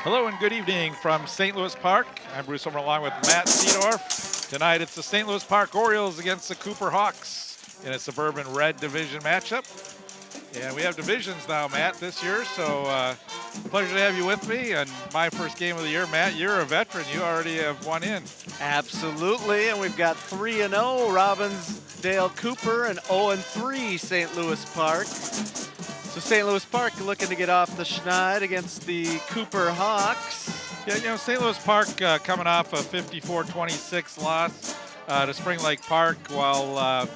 Hello and good evening from St. Louis Park. I'm Bruce Homer along with Matt Seedorf. Tonight it's the St. Louis Park Orioles against the Cooper Hawks in a Suburban Red Division matchup. And we have divisions now, Matt, this year, so pleasure to have you with me. And my first game of the year, Matt, you're a veteran. You already have one in. Absolutely, and we've got 3-0 Robbinsdale Cooper and 0-3 St. Louis Park. So St. Louis Park looking to get off the schneid against the Cooper Hawks. Yeah, St. Louis Park coming off a 54-26 loss to Spring Lake Park, while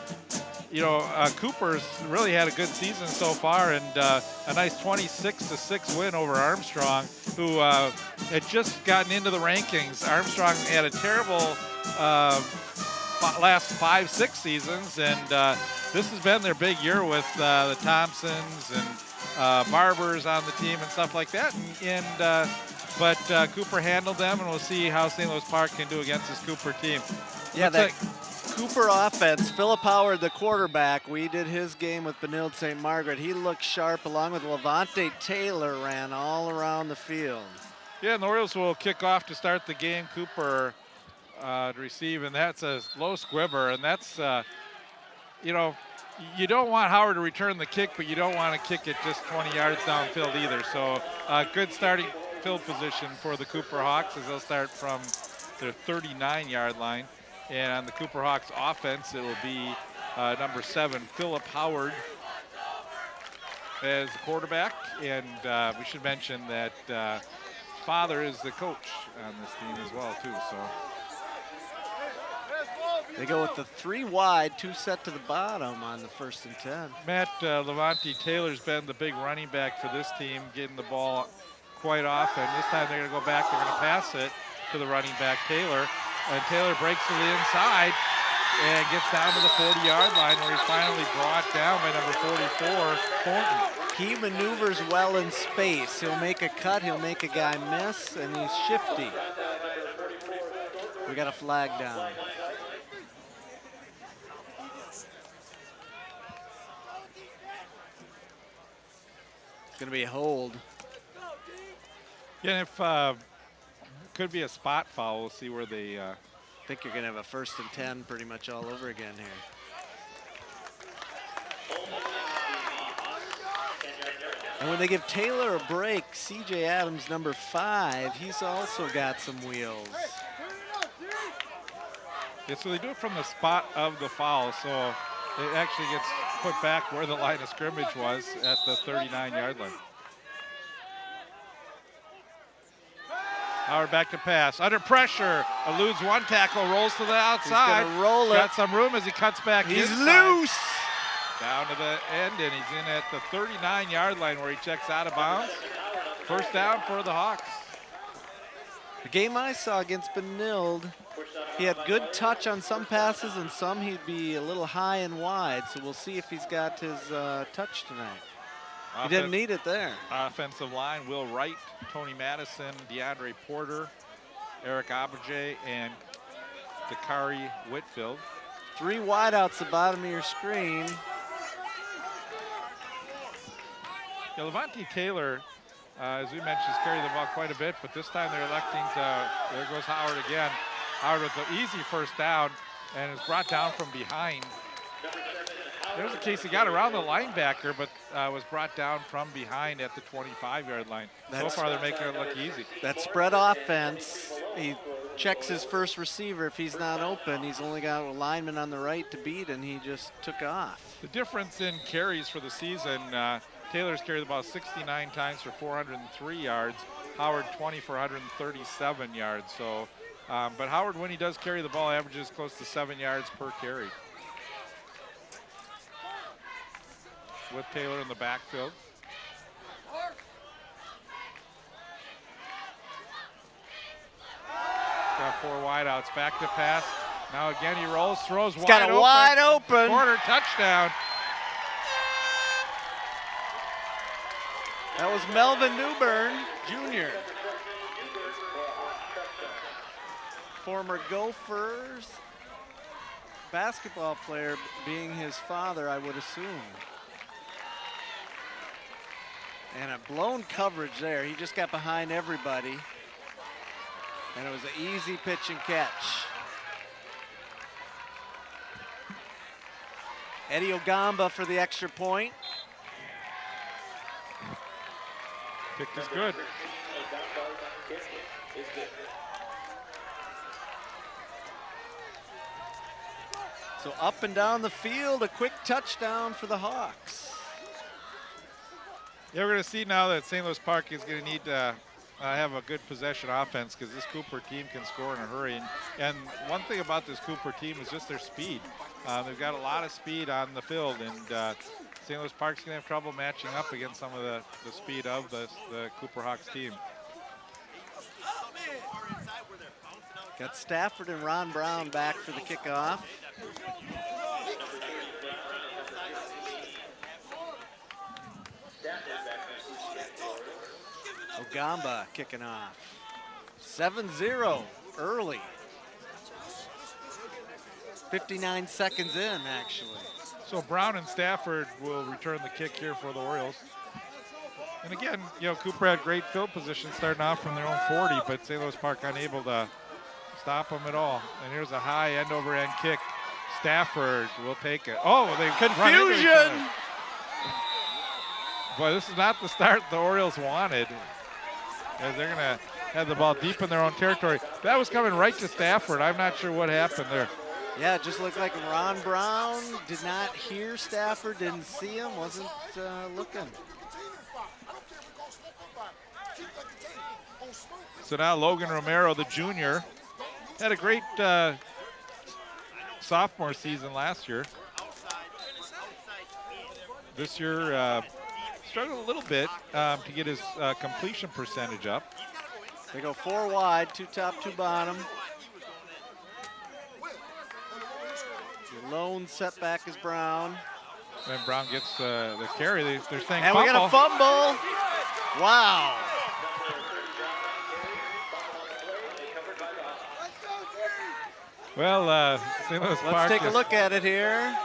Cooper's really had a good season so far, and a nice 26-6 win over Armstrong, who had just gotten into the rankings. Armstrong had a terrible last 5-6 seasons, and this has been their big year with the Thompsons and Barbers on the team and stuff like that. But Cooper handled them, and we'll see how St. Louis Park can do against this Cooper team. Yeah, that Cooper offense, Philip Howard, the quarterback, we did his game with Benilde St. Margaret. He looked sharp, along with Levante Taylor, ran all around the field. Yeah, and the Orioles will kick off to start the game. Cooper to receive, and that's a low squibber, and that's, you don't want Howard to return the kick, but you don't want to kick it just 20 yards downfield either. So good starting field position for the Cooper Hawks as they'll start from their 39-yard line. And on the Cooper Hawks offense, it will be number 7, Philip Howard, as the quarterback. And we should mention that father is the coach on this team as well, too. So they go with the 3 wide, 2 set to the bottom on the 1st and 10. Matt, Levante Taylor's been the big running back for this team, getting the ball quite often. This time they're going to go back. They're going to pass it to the running back, Taylor. And Taylor breaks to the inside and gets down to the 40-yard line, where he's finally brought down by number 44, Thornton. He maneuvers well in space. He'll make a cut, he'll make a guy miss, and he's shifty. We got a flag down. It's going to be a hold. Yeah, if could be a spot foul. We'll see where they. I think you're going to have a 1st and 10 pretty much all over again here. And when they give Taylor a break, C.J. Adams, number 5, he's also got some wheels. Yeah, so they do it from the spot of the foul, so it actually gets put back where the line of scrimmage was at the 39-yard line. Howard back to pass. Under pressure. Eludes one tackle. Rolls to the outside. He's gonna roll it. Got some room as he cuts back He's inside. Loose. Down to the end, and he's in at the 39-yard line where he checks out of bounds. First down for the Hawks. The game I saw against Benilde, he had good touch on some passes, and some he'd be a little high and wide. So we'll see if he's got his touch tonight. He didn't need it there. Offensive line, Will Wright, Tony Madison, DeAndre Porter, Eric Abajay, and Dakari Whitfield. 3 wideouts at the bottom of your screen. Yeah, Levante Taylor, as we mentioned, has carried the ball quite a bit, but this time they're electing to, there goes Howard again. Howard with the easy first down, and is brought down from behind. There's a case he got around the linebacker, but was brought down from behind at the 25-yard line. So far, they're making it look easy. That spread offense, he checks his first receiver. If he's not open, he's only got a lineman on the right to beat, and he just took off. The difference in carries for the season, Taylor's carried the ball 69 times for 403 yards. Howard 20 for 137 yards. So, but Howard, when he does carry the ball, averages close to 7 yards per carry. With Taylor in the backfield. Got 4 wideouts, back to pass. Now again he rolls, throws He's got a wide open. Corner touchdown. That was Melvin Newbern, Jr. Former Gophers basketball player, being his father, I would assume. And a blown coverage there. He just got behind everybody. And it was an easy pitch and catch. Eddie Ogamba for the extra point. Kick is good. So up and down the field, a quick touchdown for the Hawks. Yeah, we're going to see now that St. Louis Park is going to need to have a good possession offense because this Cooper team can score in a hurry. And one thing about this Cooper team is just their speed. They've got a lot of speed on the field, and St. Louis Park's going to have trouble matching up against some of the speed of the Cooper Hawks team. Got Stafford and Ron Brown back for the kickoff. Ogamba kicking off. 7-0 early. 59 seconds in, actually. So Brown and Stafford will return the kick here for the Orioles. And again, you know, Cooper had great field position starting off from their own 40, but St. Louis Park unable to stop them at all. And here's a high end-over-end kick. Stafford will take it. Oh, they confusion! Boy, this is not the start the Orioles wanted, as they're going to have the ball deep in their own territory. That was coming right to Stafford. I'm not sure what happened there. Yeah, it just looked like Ron Brown did not hear Stafford, didn't see him, wasn't looking. So now Logan Romero, the junior, had a great sophomore season last year. This year struggled a little bit to get his completion percentage up. They go 4 wide, 2 top, 2 bottom. The lone setback is Brown. And Brown gets the carry. They're saying and fumble. We got a fumble. Wow. Well, St. Louis Park. Let's take a look at it here.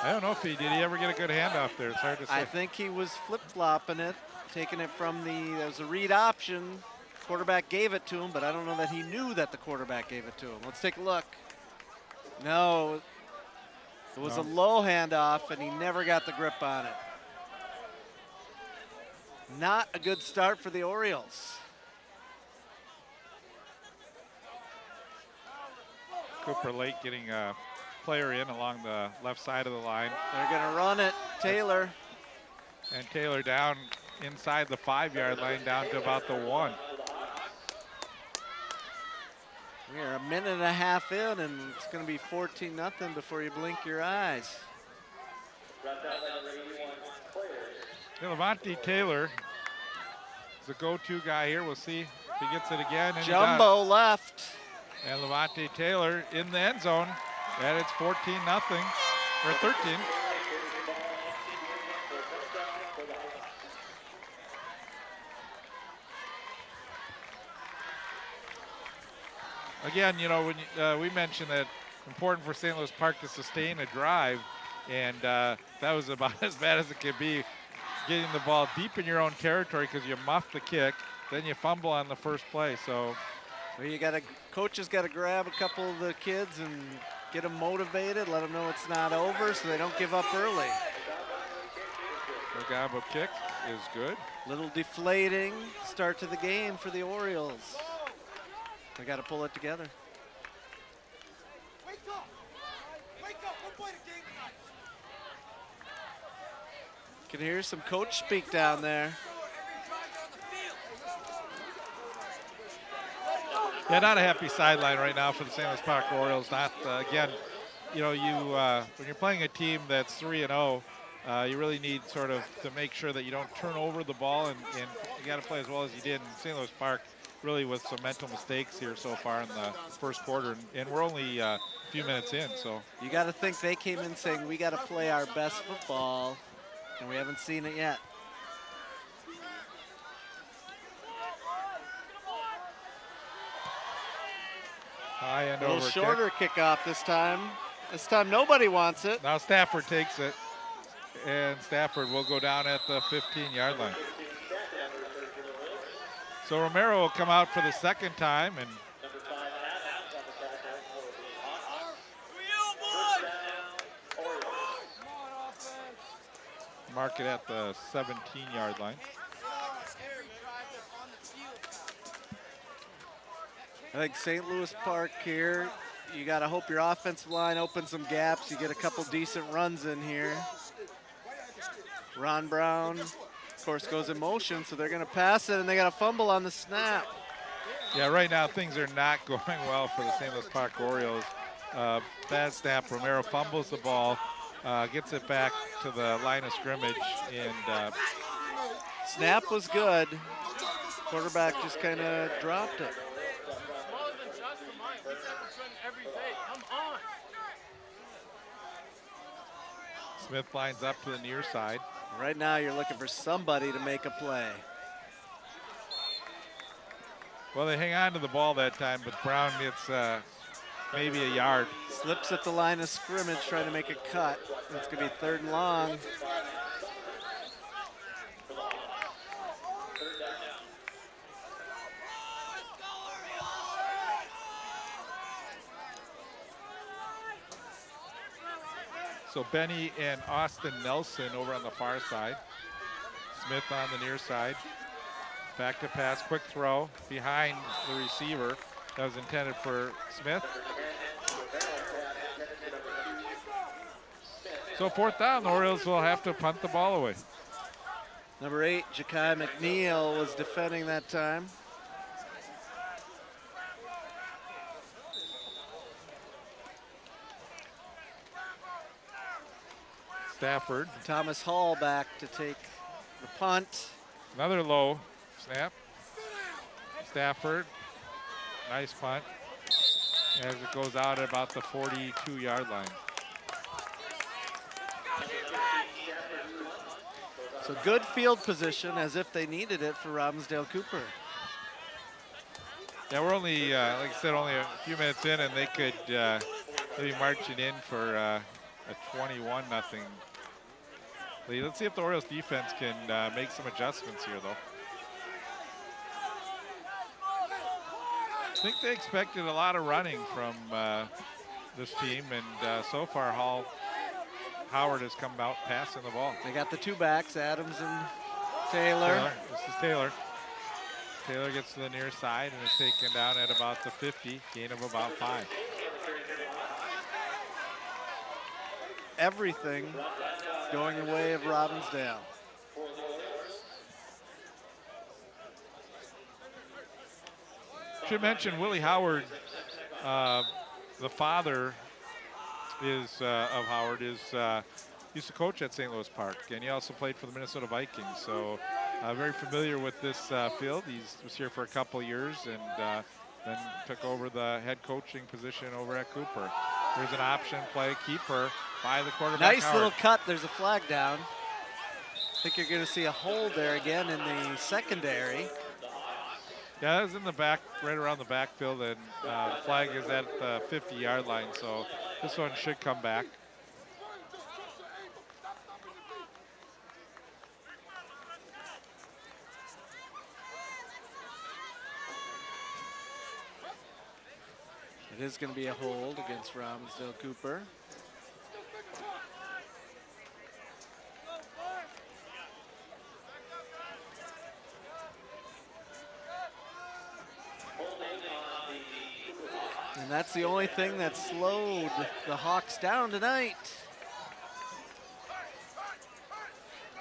I don't know if did he ever get a good handoff there? It's hard to say. I think he was flip-flopping it, taking it from there was a read option. Quarterback gave it to him, but I don't know that he knew that the quarterback gave it to him. Let's take a look. No, it was a low handoff, and he never got the grip on it. Not a good start for the Orioles. Cooper Lake getting a player in along the left side of the line. They're going to run it. Taylor. And Taylor down inside the 5-yard line, down to about the 1. We are a minute and a half in, and it's going to be 14-0 before you blink your eyes. Levante Taylor is the go-to guy here. We'll see if he gets it again. And Jumbo left. And Levante Taylor in the end zone. And it's 14-0, or 13. Again, you know, when we mentioned that important for St. Louis Park to sustain a drive, and that was about as bad as it could be, getting the ball deep in your own territory because you muff the kick, then you fumble on the first play. So well, coaches got to grab a couple of the kids and get them motivated, let them know it's not over so they don't give up early. Ogamba kick is good. Little deflating start to the game for the Orioles. They got to pull it together. Wake up! Wake up! We'll play the game tonight. Can hear some coach speak down there. Yeah, not a happy sideline right now for the St. Louis Park Orioles. Not again, you know, when you're playing a team that's 3-0, you really need sort of to make sure that you don't turn over the ball, and you got to play as well as you did in St. Louis Park. Really with some mental mistakes here so far in the first quarter, and we're only a few minutes in. So you got to think they came in saying we got to play our best football, and we haven't seen it yet. High end a little over shorter kickoff this time. This time nobody wants it. Now Stafford takes it, and Stafford will go down at the 15-yard line. So Romero will come out for the second time, and mark it at the 17-yard line. I think St. Louis Park here, you got to hope your offensive line opens some gaps. You get a couple decent runs in here. Ron Brown, of course, goes in motion, so they're going to pass it, and they got a fumble on the snap. Yeah, right now things are not going well for the St. Louis Park Orioles. Bad snap. Romero fumbles the ball, gets it back to the line of scrimmage, and snap was good. Quarterback just kind of dropped it. Smith lines up to the near side. Right now you're looking for somebody to make a play. Well, they hang on to the ball that time, but Brown gets maybe a yard. Slips at the line of scrimmage trying to make a cut. It's going to be 3rd and long. So Benny and Austin Nelson over on the far side. Smith on the near side. Back to pass, quick throw behind the receiver. That was intended for Smith. So 4th down, the Orioles will have to punt the ball away. Number 8, Ja'Kai McNeil was defending that time. Stafford. Thomas Hall back to take the punt. Another low snap. Stafford, nice punt. As it goes out at about the 42-yard line. So good field position, as if they needed it for Robbinsdale Cooper. Yeah, we're only, like I said, only a few minutes in, and they could maybe march it in for a 21-0 lead. Let's see if the Orioles defense can make some adjustments here, though. I think they expected a lot of running from this team, and so far Howard has come out passing the ball. They got the 2 backs, Adams and Taylor. This is Taylor. Taylor gets to the near side and is taken down at about the 50, gain of about 5. Everything going the way of Robbinsdale. Should mention Willie Howard, the father is of Howard, used to coach at St. Louis Park, and he also played for the Minnesota Vikings. So very familiar with this field. He was here for a couple years and then took over the head coaching position over at Cooper. There's an option play, keeper by the quarterback. Nice Howard. Little cut. There's a flag down. I think you're going to see a hold there again in the secondary. Yeah, that was in the back, right around the backfield, and the flag is at the 50-yard line, so this one should come back. It is going to be a hold against Robbinsdale Cooper. And that's the only thing that slowed the Hawks down tonight.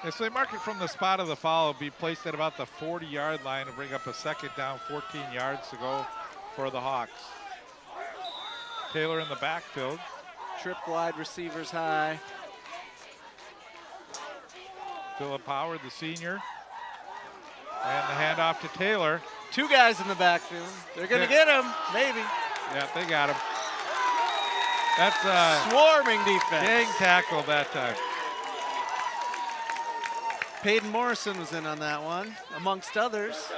Yeah, so they mark it from the spot of the foul. It'll be placed at about the 40-yard line to bring up a 2nd down, 14 yards to go for the Hawks. Taylor in the backfield. Trip wide, receivers high. Philip Howard, the senior. And the handoff to Taylor. 2 guys in the backfield. They're going to get him, maybe. Yeah, they got him. That's swarming defense. Gang tackle that time. Peyton Morrison was in on that one, amongst others.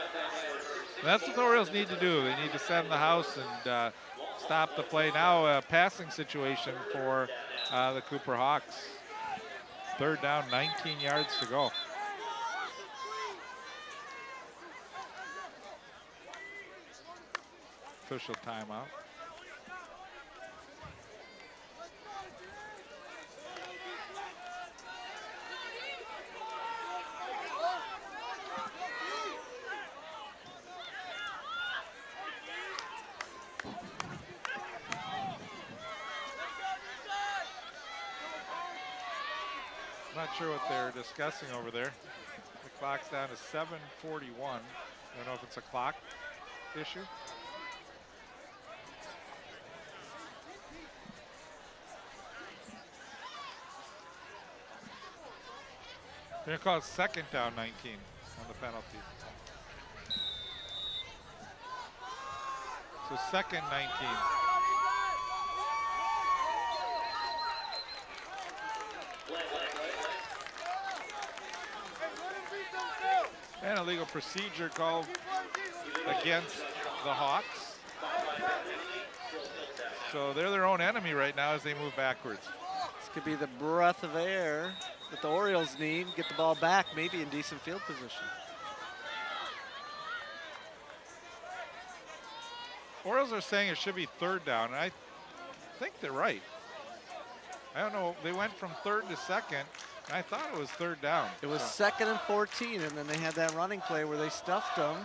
That's what the Orioles need to do. They need to send the house and stop the play. Now a passing situation for the Cooper Hawks. Third down, 19 yards to go. Official timeout. Not sure what they're discussing over there. The clock's down to 7:41. I don't know if it's a clock issue. They're going to call it second down 19 on the penalty. So second 19. And a legal procedure called against the Hawks. So they're their own enemy right now as they move backwards. This could be the breath of air that the Orioles need. Get the ball back, maybe in decent field position. Orioles are saying it should be third down, and I think they're right. I don't know, they went from third to second, and I thought it was third down. It was second and 14, and then they had that running play where they stuffed them.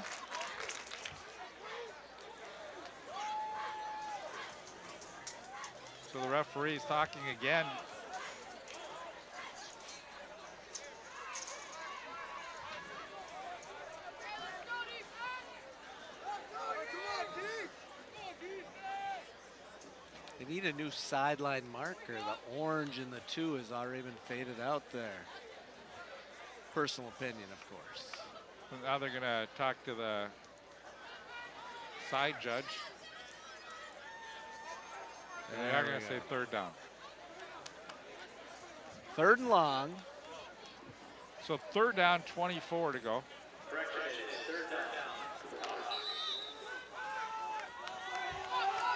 So the referee's talking again. They need a new sideline marker. The orange in the 2 has already been faded out there. Personal opinion, of course. And now they're going to talk to the side judge. And they are going to say third down. Third and long. So third down, 24 to go.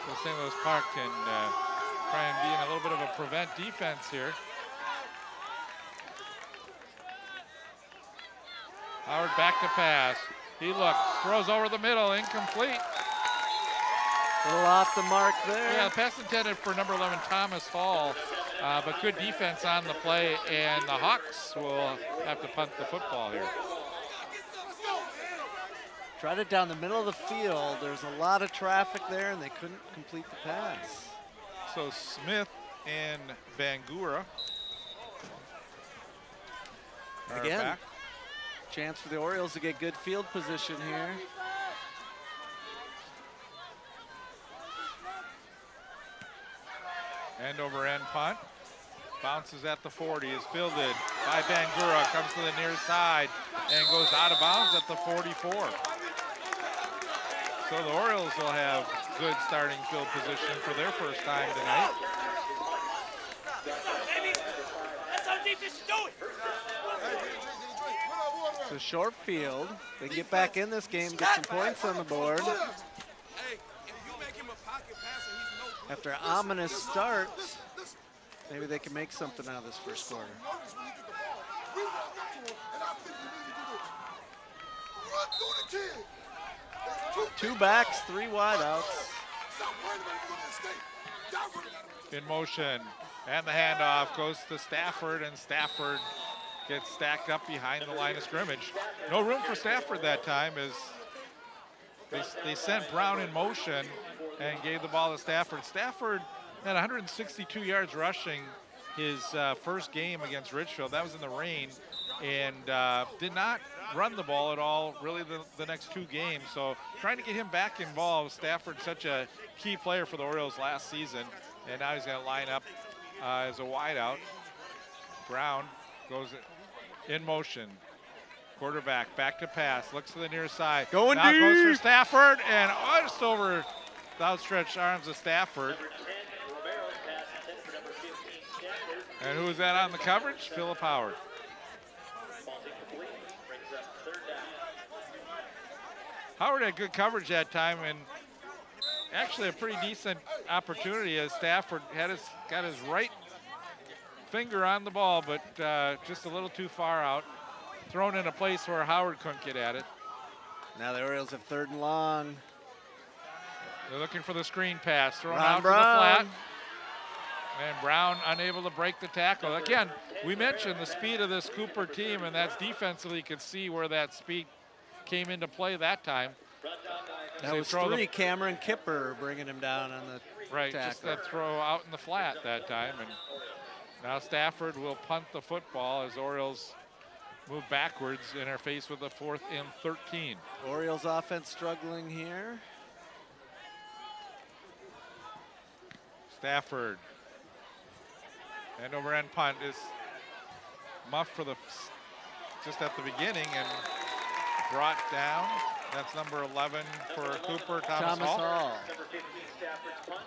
So St. Louis Park can try and be in a little bit of a prevent defense here. Howard back to pass. He looks, throws over the middle, incomplete. A little off the mark there. Yeah, the pass intended for number 11, Thomas Hall, but good defense on the play, and the Hawks will have to punt the football here. Tried it down the middle of the field. There's a lot of traffic there, and they couldn't complete the pass. So Smith and Bangura are Again, back. chance for the Orioles to get good field position here. End over end punt. Bounces at the 40, is fielded by Bangura, comes to the near side, and goes out of bounds at the 44. So the Orioles will have good starting field position for their first time tonight. It's a short field. They can get back in this game, get some points on the board. After an ominous start, maybe they can make something out of this first quarter. 2 backs, 3 wideouts. In motion, and the handoff goes to Stafford, and Stafford gets stacked up behind the line of scrimmage. No room for Stafford that time as they sent Brown in motion and gave the ball to Stafford. Stafford had 162 yards rushing his first game against Richfield. That was in the rain, and did not run the ball at all really the next 2 games. So trying to get him back involved. Stafford, such a key player for the Orioles last season, and now he's going to line up as a wideout. Brown goes in motion. Quarterback back to pass, looks to the near side. Going now deep. goes for Stafford, and just over the outstretched arms of Stafford. And who is that on the coverage? Philip Howard. Howard had good coverage that time, and actually a pretty decent opportunity as Stafford got his right finger on the ball, but just a little too far out. Thrown in a place where Howard couldn't get at it. Now the Orioles have 3rd and long. They're looking for the screen pass. Thrown Ron out Brown. to the flat. And Brown unable to break the tackle. Again, we mentioned the speed of this Cooper team, and that's defensively. You could see where that speed came into play that time. That was 3. Cameron Kipper bringing him down on the tackle. Just that throw out in the flat that time. And now Stafford will punt the football as Orioles move backwards and are faced with a 4th and 13. Orioles offense struggling here. Stafford. And over end punt is muffed for just at the beginning and brought down. That's number 11 for Cooper, Thomas Hall. Number 15, Stafford's punt.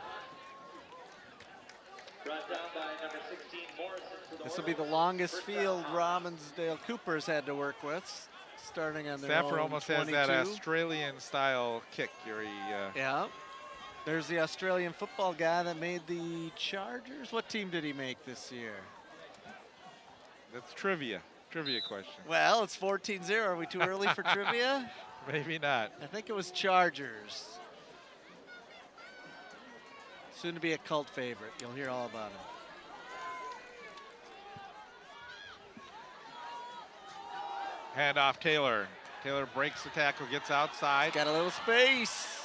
Brought down by number 16, Morrison. This will be the longest field Robbinsdale Cooper's had to work with, starting on their Stafford own almost 22. has that Australian-style kick here. Yeah. There's the Australian football guy that made the Chargers. What team did he make this year? That's trivia question. Well, it's 14-0. Are we too early for trivia? Maybe not. I think it was Chargers. Soon to be a cult favorite. You'll hear all about him. Handoff Taylor. Taylor breaks the tackle, gets outside. Got a little space.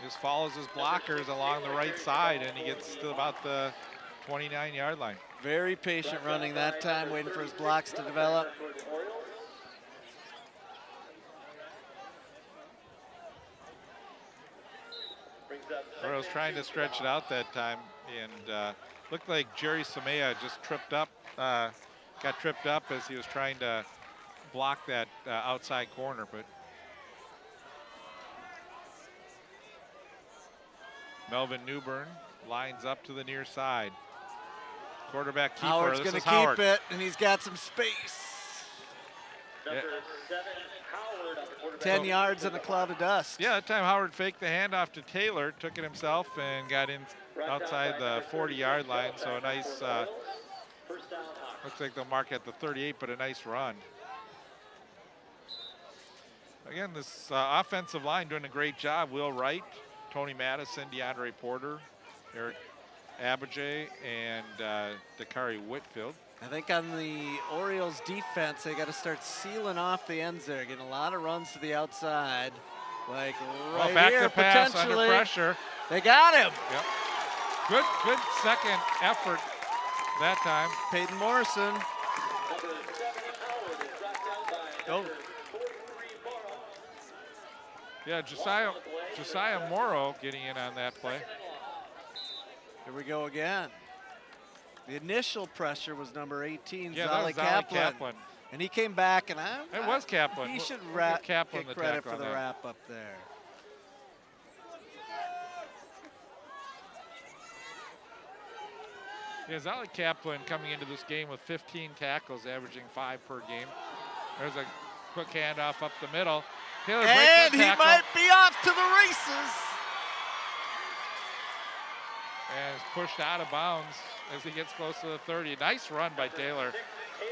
Just follows his blockers along the right side, and he gets to about the 29-yard line. Very patient running that time, waiting for his blocks to develop. Orioles trying to stretch it out that time, and looked like Jerry Samea just got tripped up as he was trying to block that outside corner, but Melvin Newbern lines up to the near side. Quarterback keeper. Howard's going to keep it, and he's got some space. Number 7, Howard on the quarterback. 10 yards in a cloud of dust. Yeah, that time Howard faked the handoff to Taylor, took it himself, and got in outside the 40-yard line. So a nice, First down, looks like they'll mark at the 38, but a nice run. Again, this offensive line doing a great job. Will Wright, Tony Madison, DeAndre Porter, Eric Abijay, and Dakari Whitfield. I think on the Orioles defense, they got to start sealing off the ends there, getting a lot of runs to the outside. Like right back here, to pass potentially. under pressure. They got him. Yep. Good second effort that time. Peyton Morrison. number 7, Howard is brought down by Oh. number 43, Morrow. Yeah, Josiah Morrow getting in on that play. Here we go again. The initial pressure was number 18, Yeah, that Zolly was Zolly Kaplan. Kaplan. And he came back, and It was Kaplan. he should We'll get give Kaplan get the credit tackle for on the that. wrap up there. Yeah, Zolly Kaplan coming into this game with 15 tackles, averaging 5 per game. There's a quick handoff up the middle. Taylor breaks And the he tackle might be off to the races. and is pushed out of bounds as he gets close to the 30. Nice run by Taylor.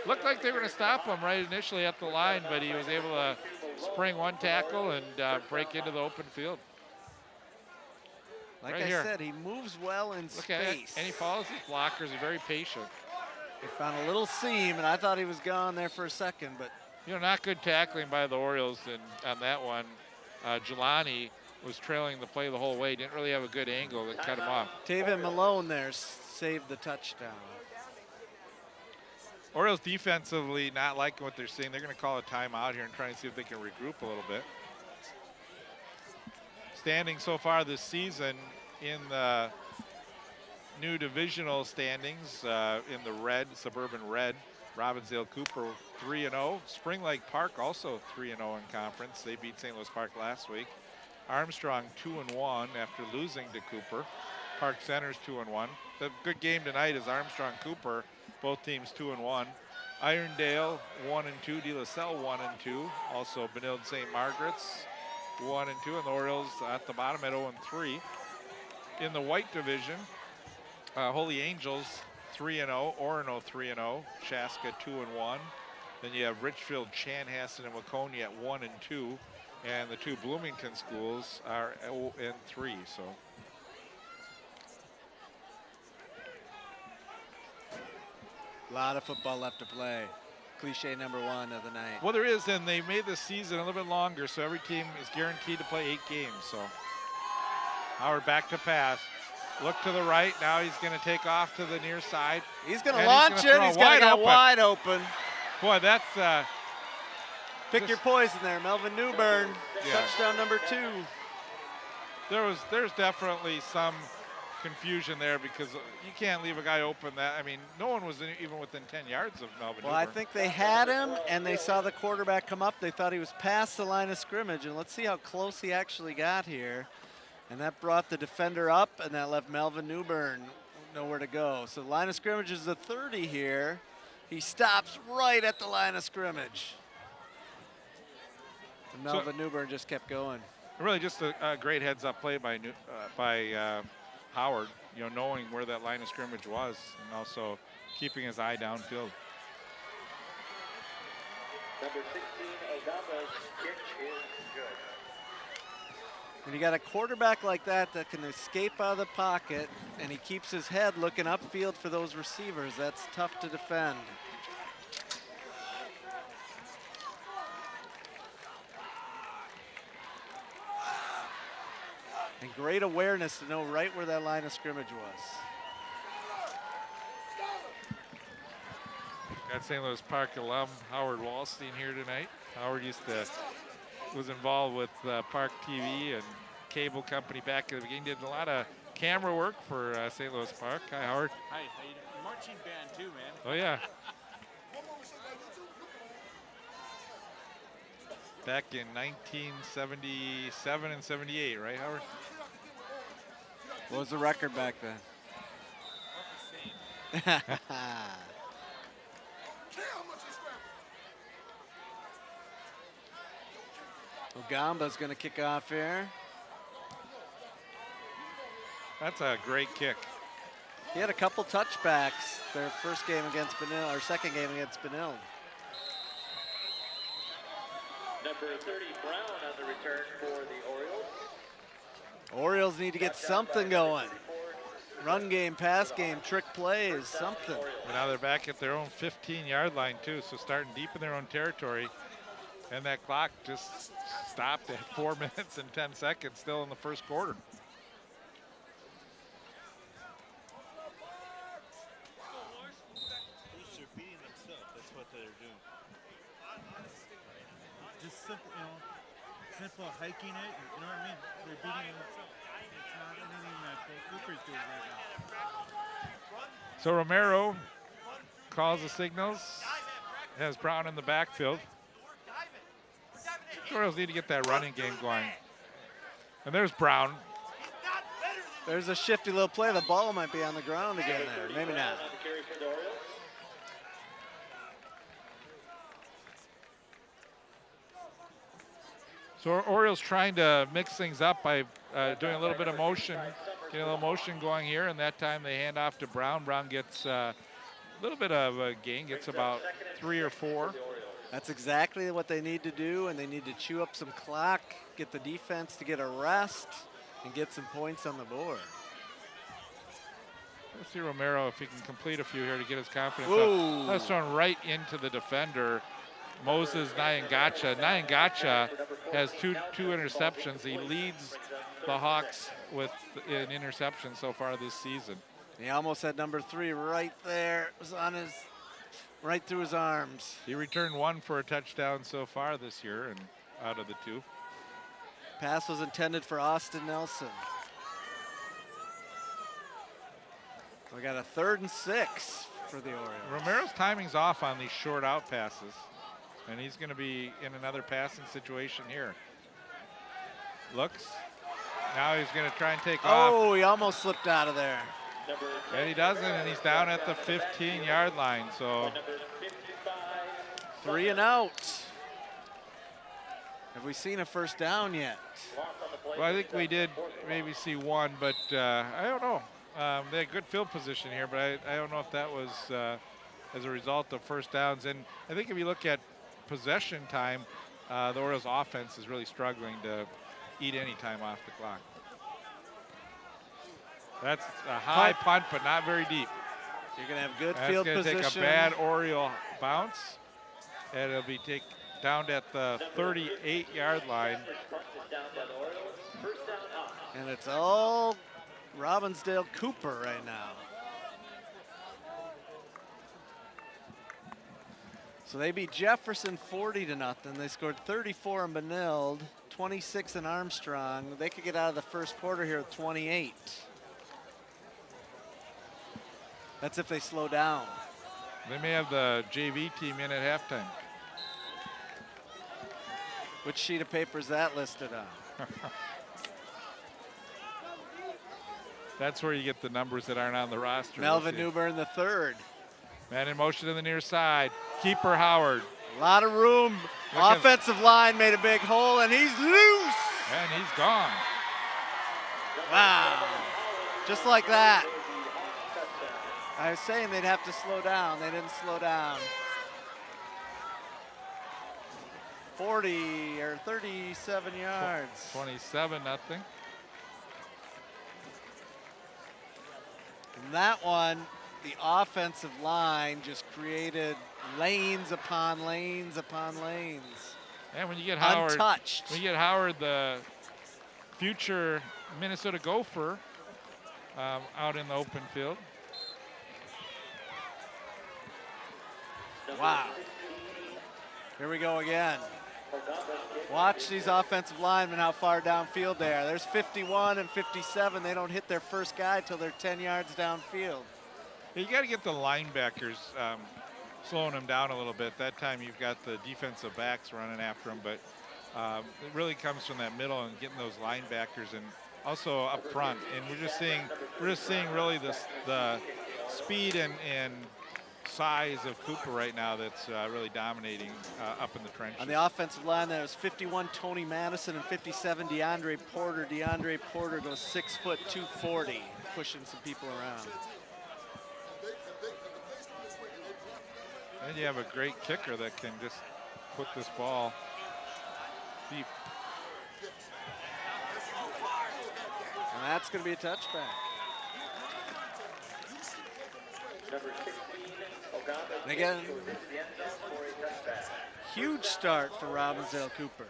Looked like they were going to stop him right initially at the line, but he was able to spring one tackle and break into the open field. Like Right I here. said, he moves well in Look at it, space. and he follows his blockers. He's very patient. He found a little seam, and I thought he was gone there for a second, but You know, not good tackling by the Orioles on that one. Jelani was trailing the play the whole way. Didn't really have a good angle that cut him off. Taven Malone there saved the touchdown. Orioles defensively not liking what they're seeing. They're going to call a timeout here and try and see if they can regroup a little bit. Standing so far this season in the new divisional standings in the red, suburban red, Robbinsdale Cooper 3-0. Spring Lake Park also 3-0 in conference. They beat St. Louis Park last week. Armstrong 2-1 after losing to Cooper. Park Center's 2-1. The good game tonight is Armstrong Cooper, both teams 2-1. Irondale 1-2, De La Salle 1-2. Also Benilde St. Margaret's 1-2, and the Orioles at the bottom at 0-3. In the white division, Holy Angels 3-0, Orono 3-0, Chaska 2-1. Then you have Richfield, Chanhassen, and Waconia at 1-2, and the two Bloomington schools are 0-3. So. A lot of football left to play. Cliche number 1 of the night. Well, there is, and they made the season a little bit longer, so every team is guaranteed to play 8 games. So Howard back to pass. Look to the right. Now he's going to take off to the near side. He's going to launch it. He's going to go wide open. Boy, that's pick your poison there, Melvin Newbern. Yeah. Touchdown number 2. There's definitely some confusion there because you can't leave a guy open that. I mean, no one was even within 10 yards of Melvin Well, Newbern. I think they had him, and they saw the quarterback come up. They thought he was past the line of scrimmage, and let's see how close he actually got here. And that brought the defender up, and that left Melvin Newbern nowhere to go. So the line of scrimmage is the 30 here. He stops right at the line of scrimmage. And Melvin Newbern just kept going. Really just a great heads-up play by Howard, knowing where that line of scrimmage was and also keeping his eye downfield. Number 16, Ogama's kick is good. When you got a quarterback like that can escape out of the pocket and he keeps his head looking upfield for those receivers, that's tough to defend. And great awareness to know right where that line of scrimmage was. Got St. Louis Park alum Howard Wallstein here tonight. Howard was involved with ParkTV and cable company back at the beginning. Did a lot of camera work for St. Louis Park. Hi, Howard. Hi, how you doing? Marching band too, man. Oh yeah. Back in 1977 and 78, right, Howard? What was the record back then? Ogamba's going to kick off here. That's a great kick. He had a couple touchbacks their first game against Benilde, or second game against Benilde. Number 30, Brown on the return for the Orioles. Orioles need to get something going. Run game, pass game, trick plays, something. And now they're back at their own 15-yard line too, so starting deep in their own territory. And that clock just stopped at 4 minutes and 10 seconds still in the first quarter. They're beating themselves. That's what they're doing. Just simple, simple hiking it. You know what I mean? They're beating themselves. It's not anything that Cooper's doing right now. So Romero calls the signals, has Brown in the backfield. The Orioles need to get that running game going. And there's Brown. There's a shifty little play. The ball might be on the ground again there. Maybe not. So Orioles trying to mix things up by doing a little bit of motion, getting a little motion going here, and that time they hand off to Brown. Brown gets a little bit of a gain, gets about 3 or 4. That's exactly what they need to do, and they need to chew up some clock, get the defense to get a rest, and get some points on the board. Let's see Romero if he can complete a few here to get his confidence Whoa. up. That's thrown right into the defender, Moses Nyangacha. Nyangacha has two interceptions. He leads the Hawks with an interception so far this season. He almost had number 3 right there. It was on his, right through his arms. He returned 1 for a touchdown so far this year, and out of the 2. Pass was intended for Austin Nelson. We got a 3rd and 6 for the Orioles. Romero's timing's off on these short out passes, and he's going to be in another passing situation here. Looks. Now he's going to try and take off. Oh, he almost slipped out of there. And he doesn't, and he's down at the 15-yard line. So 3 and out. Have we seen a first down yet? well, I think we did maybe see one, but I don't know. They had good field position here, but I don't know if that was as a result of first downs. And I think if you look at possession time, the Orioles offense is really struggling to eat any time off the clock. That's a high punt, but not very deep. You're going to have good That's field going to position. take a bad Oriole bounce, and it'll be down at the 38-yard line. And it's all Robbinsdale Cooper right now. So they beat Jefferson 40-0. They scored 34 in Benilde, 26 in Armstrong. They could get out of the first quarter here with 28. That's if they slow down. They may have the JV team in at halftime. Which sheet of paper is that listed on? That's where you get the numbers that aren't on the roster. Melvin Newburn the third. Man in motion to the near side. Keeper Howard. A lot of room. Offensive line made a big hole, and he's loose. And he's gone. Wow. Just like that. I was saying they'd have to slow down. They didn't slow down. 40 or 37 yards. 27-0. And that one, the offensive line just created lanes upon lanes upon lanes. And when you get Howard, untouched. When you get Howard, the future Minnesota Gopher, out in the open field. Wow. Here we go again. Watch these offensive linemen, how far downfield they are. There's 51 and 57. They don't hit their first guy till they're 10 yards downfield. You got to get the linebackers slowing them down a little bit. That time you've got the defensive backs running after them, but it really comes from that middle and getting those linebackers and also up front. And we're just seeing really the speed and size of Cooper right now that's really dominating up in the trenches. On the offensive line, there's 51 Tony Madison and 57 DeAndre Porter. DeAndre Porter goes 6 foot 240, pushing some people around. And you have a great kicker that can just put this ball deep. And that's going to be a touchback. And again, huge start for Robbinsdale Cooper.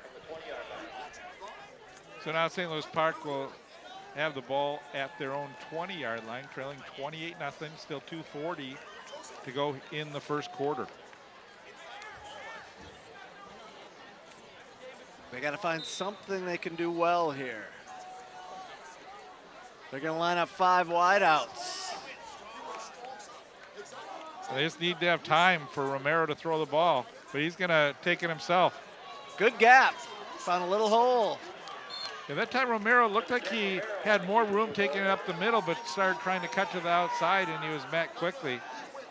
So now St. Louis Park will have the ball at their own 20-yard line, trailing 28-0, still 2:40 to go in the first quarter. They got to find something they can do well here. They're going to line up 5 wideouts. They just need to have time for Romero to throw the ball, but he's going to take it himself. Good gap. Found a little hole. Yeah, that time Romero looked like he had more room taking it up the middle, but started trying to cut to the outside, and he was met quickly.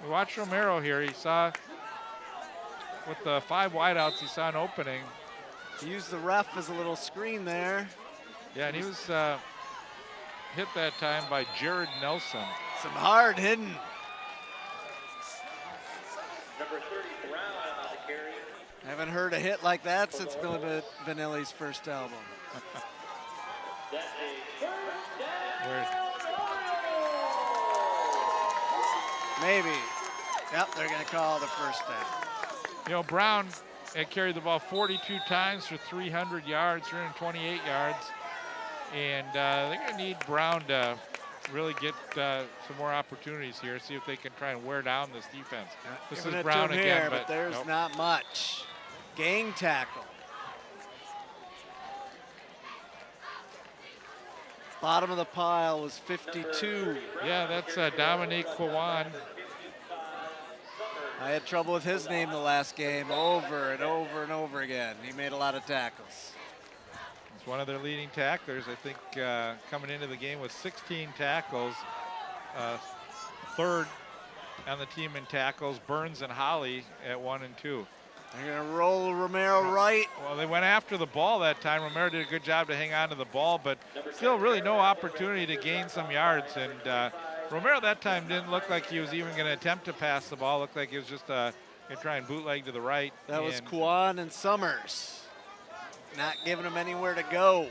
Watch Romero here. He saw, with the 5 wideouts, he saw an opening. He used the ref as a little screen there. Yeah, and he was hit that time by Jared Nelson. Some hard hitting. Number 30, Brown on the carry. Haven't heard a hit like that since Billy Vanilli's first album. That's a first down. Maybe. Yep, they're going to call the first down. You know, Brown had carried the ball 42 times for 300 yards, 328 yards. And they're going to need Brown to really get some more opportunities here, see if they can try and wear down this defense. This is Brown again, here, but there's nope. not much. Gang tackle. Bottom of the pile was 52. Yeah, that's Dominique Kwan. I had trouble with his name the last game over and over and over again. He made a lot of tackles. He's one of their leading tacklers, I think, coming into the game with 16 tackles. Third on the team in tackles, Burns and Holly at 1 and 2. They're going to roll Romero right. Well, they went after the ball that time. Romero did a good job to hang on to the ball, but still really no opportunity to gain some yards. And Romero that time didn't look like he was even going to attempt to pass the ball. Looked like he was just going to try and bootleg to the right. That was Kwan and Summers. Not giving him anywhere to go.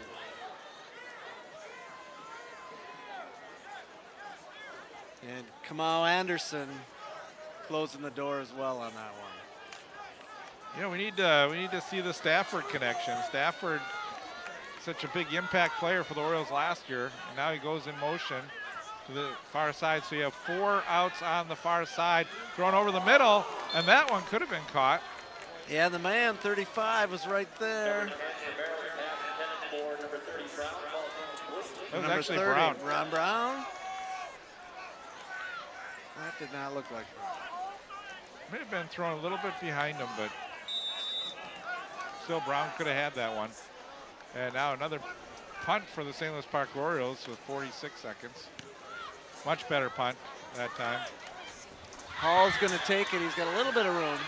And Kamau Anderson closing the door as well on that one. You know, we need to see the Stafford connection. Stafford, such a big impact player for the Orioles last year, and now he goes in motion to the far side. So you have 4 outs on the far side, thrown over the middle, and that one could have been caught. Yeah, the man, 35, was right there. That was Number actually 30, Brown. Brown. That did not look like Brown. May have been thrown a little bit behind him, but still Brown could have had that one. And now another punt for the St. Louis Park Orioles with 46 seconds. Much better punt that time. Hall's going to take it. He's got a little bit of room.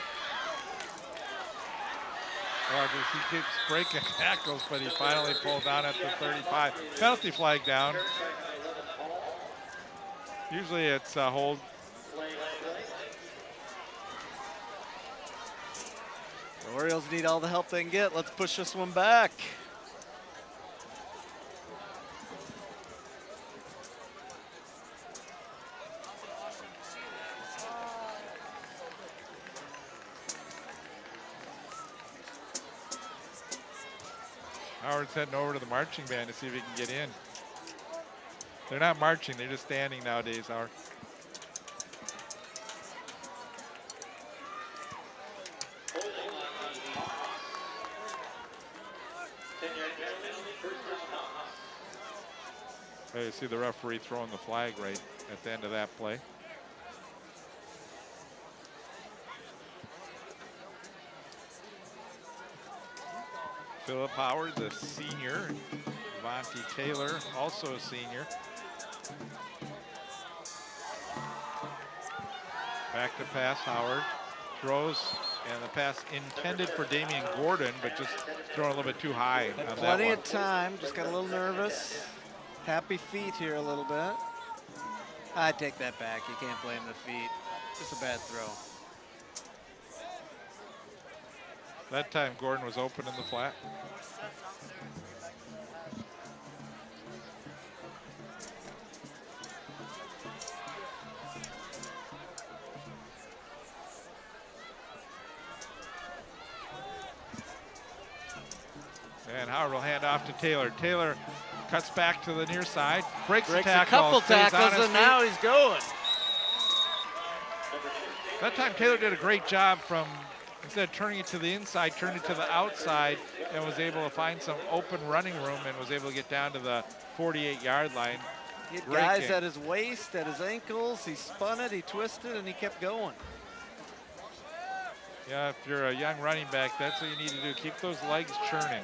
Well, he keeps breaking tackles, but he finally pulled down at the 35. Penalty flag down. Usually it's a hold. The Orioles need all the help they can get. Let's push this one back. Howard's heading over to the marching band to see if he can get in. They're not marching, they're just standing nowadays, Howard. You see the referee throwing the flag right at the end of that play. Philip Howard, the senior. Devontae Taylor, also a senior. Back to pass, Howard throws, and the pass intended for Damian Gordon, but just thrown a little bit too high on that one. Plenty of time, just got a little nervous. Happy feet here a little bit. I take that back, you can't blame the feet. Just a bad throw. That time Gordon was open in the flat. And Howard will hand off to Taylor. Taylor cuts back to the near side, breaks the tackle, a couple tackles, and now he's going. That time Taylor did a great job from, instead of turning it to the inside, turned it to the outside and was able to find some open running room and was able to get down to the 48-yard line. He had guys at his waist, at his ankles. He spun it, he twisted, and he kept going. Yeah, if you're a young running back, that's what you need to do. Keep those legs churning,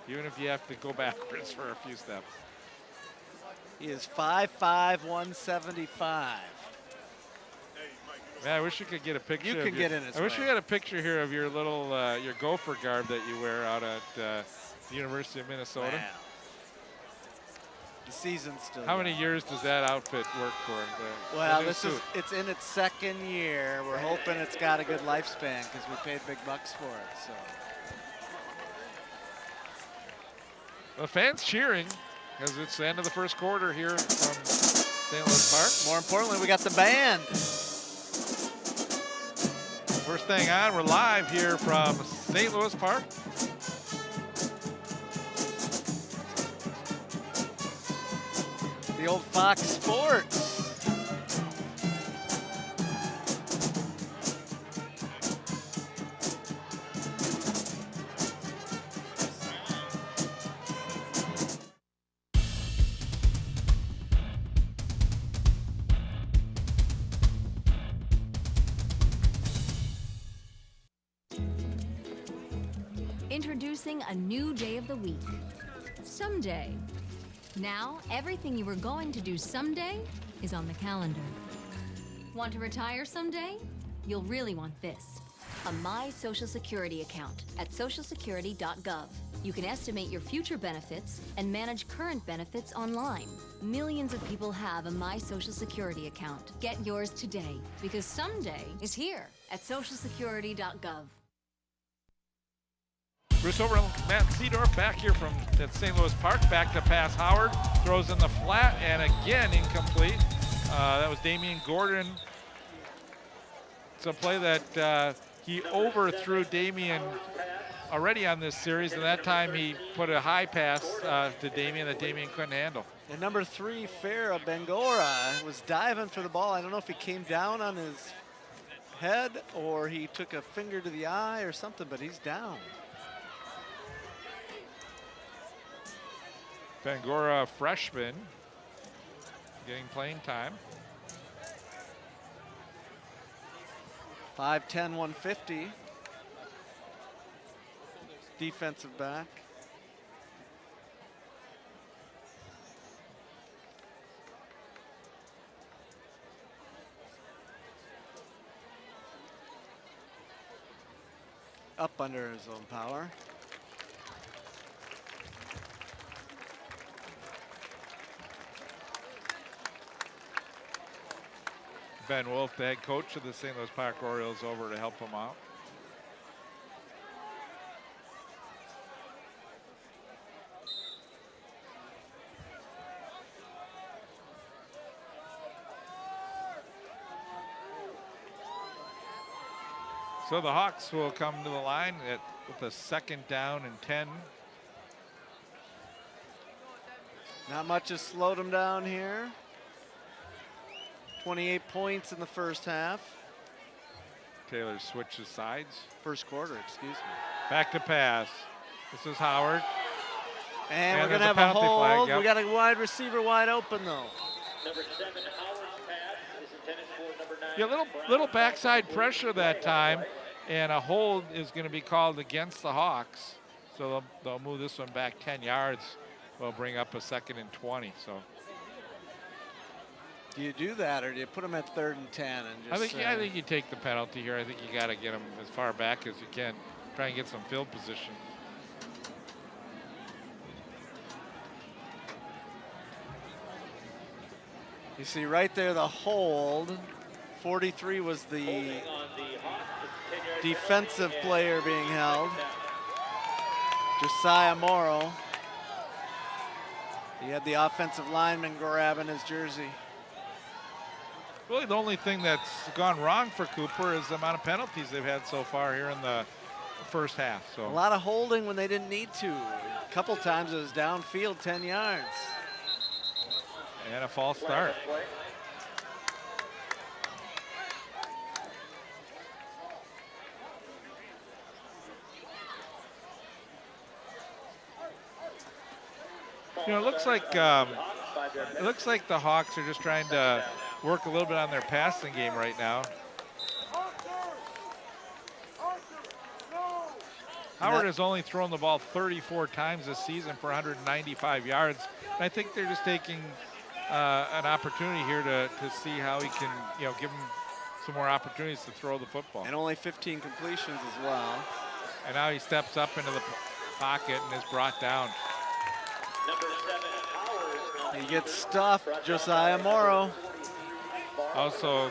even if you have to go backwards for a few steps. He is 5'5", 175. Man, I wish you could get a picture. You can get in his I wish way. we had a picture here of your little your gopher garb that you wear out at the University of Minnesota. Man. The season's still How young. many years does that outfit work for? Well, it's in its second year. We're hoping it's got a good lifespan because we paid big bucks for it. So. The fans cheering because it's the end of the first quarter here from St. Louis Park. More importantly, we got the band. First thing on, we're live here from St. Louis Park. The old Fox Sports. Introducing a new day of the week. Someday. Now, everything you were going to do someday is on the calendar. Want to retire someday? You'll really want this. a My Social Security account at socialsecurity.gov. You can estimate your future benefits and manage current benefits online. Millions of people have a My Social Security account. Get yours today, because someday is here at socialsecurity.gov. Bruce over and Matt Seedorf back here from at St. Louis Park. Back to pass Howard. Throws in the flat and again incomplete. That was Damian Gordon. It's a play that he overthrew Damian already on this series, and that time he put a high pass to Damian that Damian couldn't handle. And number 3, Farah Bangora, was diving for the ball. I don't know if he came down on his head or he took a finger to the eye or something, but he's down. Bangora, freshman, getting playing time. 5'10", 150. Defensive back. Up under his own power. Ben Wolf, the head coach of the St. Louis Park Orioles, over to help him out. So the Hawks will come to the line with a 2nd down and 10. Not much has slowed him down here. 28 points in the first half. Taylor switches sides. First quarter, excuse me. Back to pass. This is Howard. And we're there's gonna have a penalty flag, hold. yep. We got a wide receiver wide open though. Number 7, Howard's pass is intended for number 9. Yeah, little backside pressure that time, and a hold is going to be called against the Hawks. So they'll move this one back 10 yards. We'll bring up a 2nd and 20. So Do you do that, or do you put them at 3rd and 10 and just? I think you take the penalty here. I think you got to get them as far back as you can. Try and get some field position. You see right there the hold. 43 was the defensive player being held. Josiah Morrow. He had the offensive lineman grabbing his jersey. Really, the only thing that's gone wrong for Cooper is the amount of penalties they've had so far here in the first half. So A lot of holding when they didn't need to. A couple times it was downfield 10 yards. and a false start. You know, it looks like the Hawks are just trying to work a little bit on their passing game right now. Howard has only thrown the ball 34 times this season for 195 yards. And I think they're just taking an opportunity here to see how he can, you know, give him some more opportunities to throw the football. And only 15 completions as well. And now he steps up into the pocket and is brought down. He gets stuffed, Josiah Morrow. Also,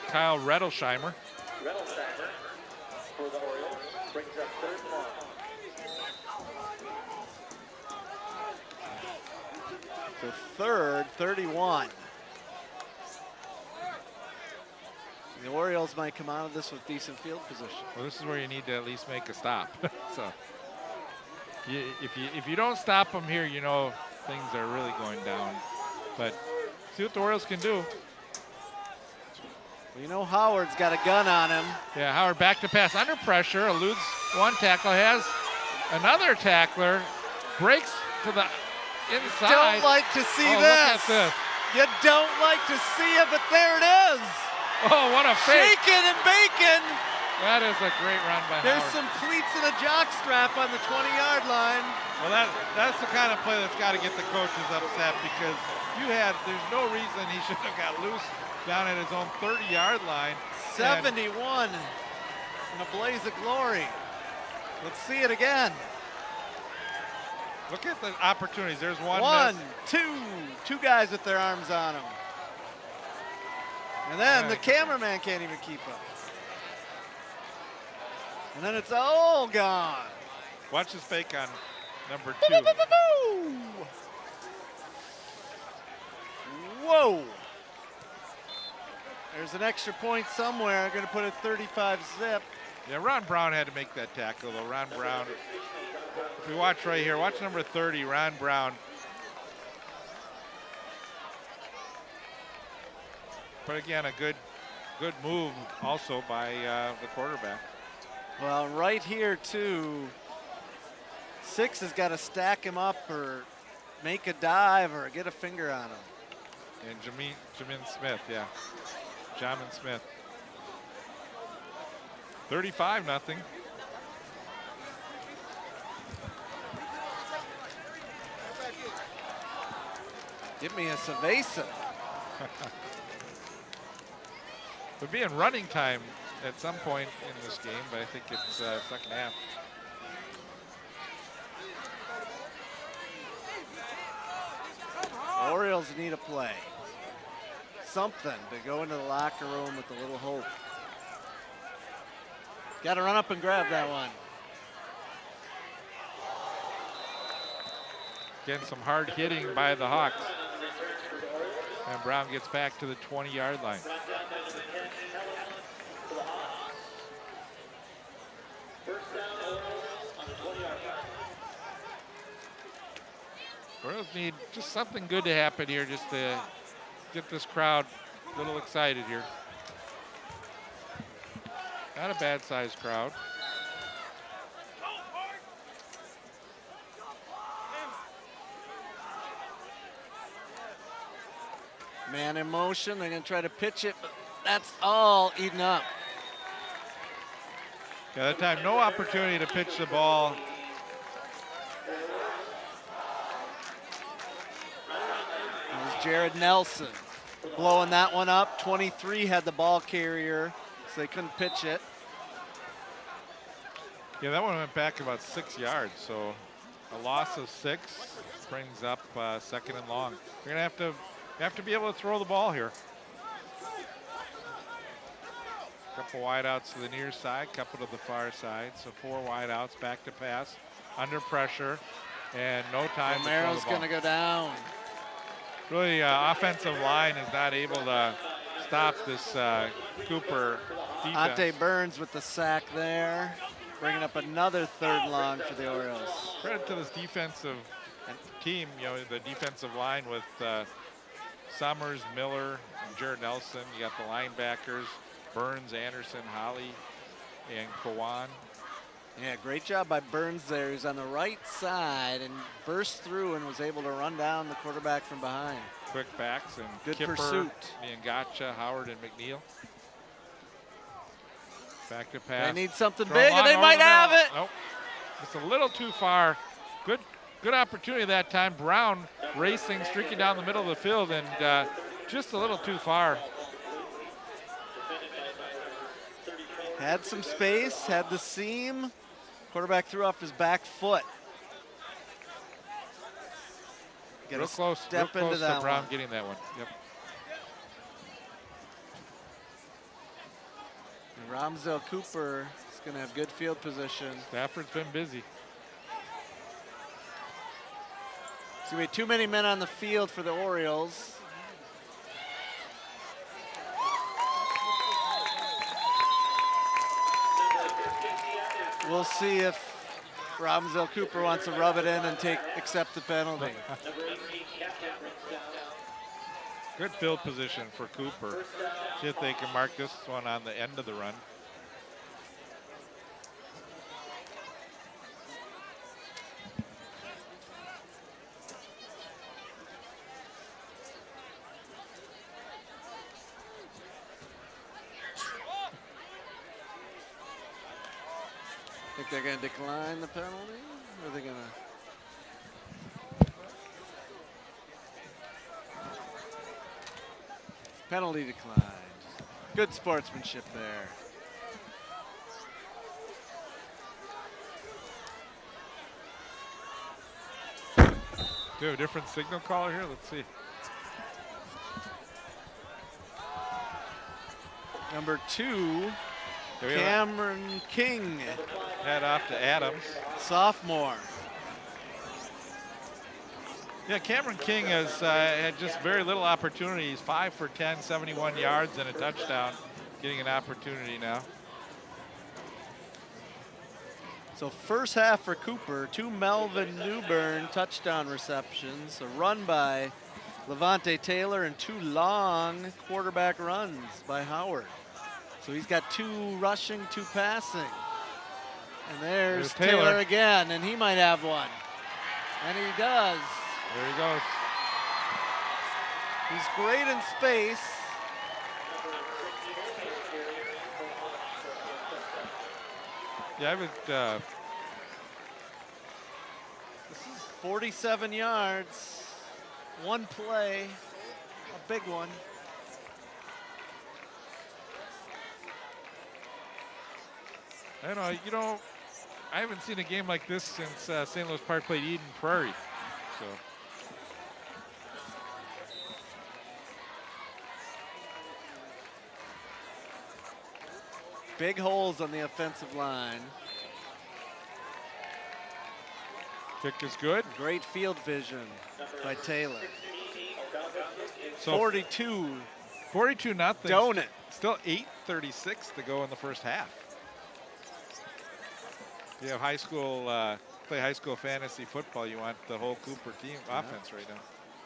Kyle Rettelsheimer. For the Orioles, brings up 3rd and long. The third, 31. The Orioles might come out of this with decent field position. Well, this is where you need to at least make a stop. So, if you don't stop them here, you know things are really going down. But see what the Orioles can do. Well, you know Howard's got a gun on him. Yeah, Howard back to pass under pressure, eludes one tackle, has another tackler, breaks to the inside. Don't like to see this. this. Look at this. You don't like to see it, but there it is. Oh, what a fake. Shaking and bacon. That is a great run by There's Howard. some cleats and a jock strap on the 20-yard line. Well, that's the kind of play that's got to get the coaches upset, because there's no reason he should have got loose down at his own 30-yard line. 71. in a blaze of glory. Let's see it again. Look at the opportunities. There's one. One, miss. two guys with their arms on them. And then the cameraman can't even keep up. And then it's all gone. Watch his fake on number 2. Whoa. There's an extra point somewhere. I'm going to put a 35 zip. Yeah, Ron Brown had to make that tackle, though. Ron Brown, if we watch right here, watch number 30, Ron Brown. But again, a good move also by the quarterback. Well, right here, too, Six has got to stack him up or make a dive or get a finger on him. And Jamin Smith, yeah. Jamin Smith. 35-0. Give me a Savesa. Would be in running time at some point in this game, but I think it's second half. Orioles need a play. Something to go into the locker room with a little hope. Got to run up and grab that one. Again, some hard hitting by the Hawks. And Brown gets back to the 20-yard line. Orioles need just something good to happen here just to get this crowd a little excited here. Not a bad sized crowd. Man in motion, they're gonna try to pitch it, but that's all eaten up. Yeah, that time, no opportunity to pitch the ball. It was Jared Nelson blowing that one up. 23 had the ball carrier, so they couldn't pitch it. Yeah, that one went back about 6 yards, so a loss of 6 brings up second and long. You're gonna have to be able to throw the ball here. Couple wideouts to the near side, couple to the far side, so 4 wideouts, back to pass, under pressure, and no time to throw the Romero's ball. gonna go down. Really, offensive line is not able to stop this Cooper defense. Ante Burns with the sack there, bringing up another third and long for the Orioles. Credit to this defensive team, you know, the defensive line with Summers, Miller, and Jared Nelson. You got the linebackers, Burns, Anderson, Holly, and Kawan. Yeah, great job by Burns there. He's on the right side and burst through and was able to run down the quarterback from behind. Quick backs and Good Kipper, pursuit. Niangacha, Howard, and McNeil. Back to pass. They need something Throw big long and they over might the have middle. it. Nope. Just a little too far. Good opportunity that time. Brown racing, streaking down the middle of the field, and just a little too far. Had some space, had the seam. Quarterback threw off his back foot. Real close Step to into that Brown one. getting that one. Yep. And Ramsdale Cooper is going to have good field position. Stafford's been busy. So we had too many men on the field for the Orioles. We'll see if Ramsdale Cooper wants to rub it in and accept the penalty. Good field position for Cooper. See if they can mark this one on the end of the run. Think they're going to decline the penalty? Or are they going to? Penalty declined. Good sportsmanship there. Do we have a different signal caller here? Let's see. Number 2, Here we have Cameron King, a head off to Adams. sophomore. Yeah, Cameron King has had just very little opportunities. 5 for 10, 71 yards and a touchdown. Getting an opportunity now. So first half for Cooper, 2 Melvin Newbern touchdown receptions, a run by Levante Taylor, and 2 long quarterback runs by Howard. So he's got 2 rushing, 2 passing. And there's Taylor again, and he might have one. And he does. There he goes. He's great in space. Yeah, I would. This is 47 yards, 1 play, a big one. I don't know, I haven't seen a game like this since St. Louis Park played Eden Prairie. So. Big holes on the offensive line. Kick is good. Great field vision by Taylor. So 42. 42-0. Donut. Still 8:36 to go in the first half. You have high school, play high school fantasy football. You want the whole Cooper team offense right now.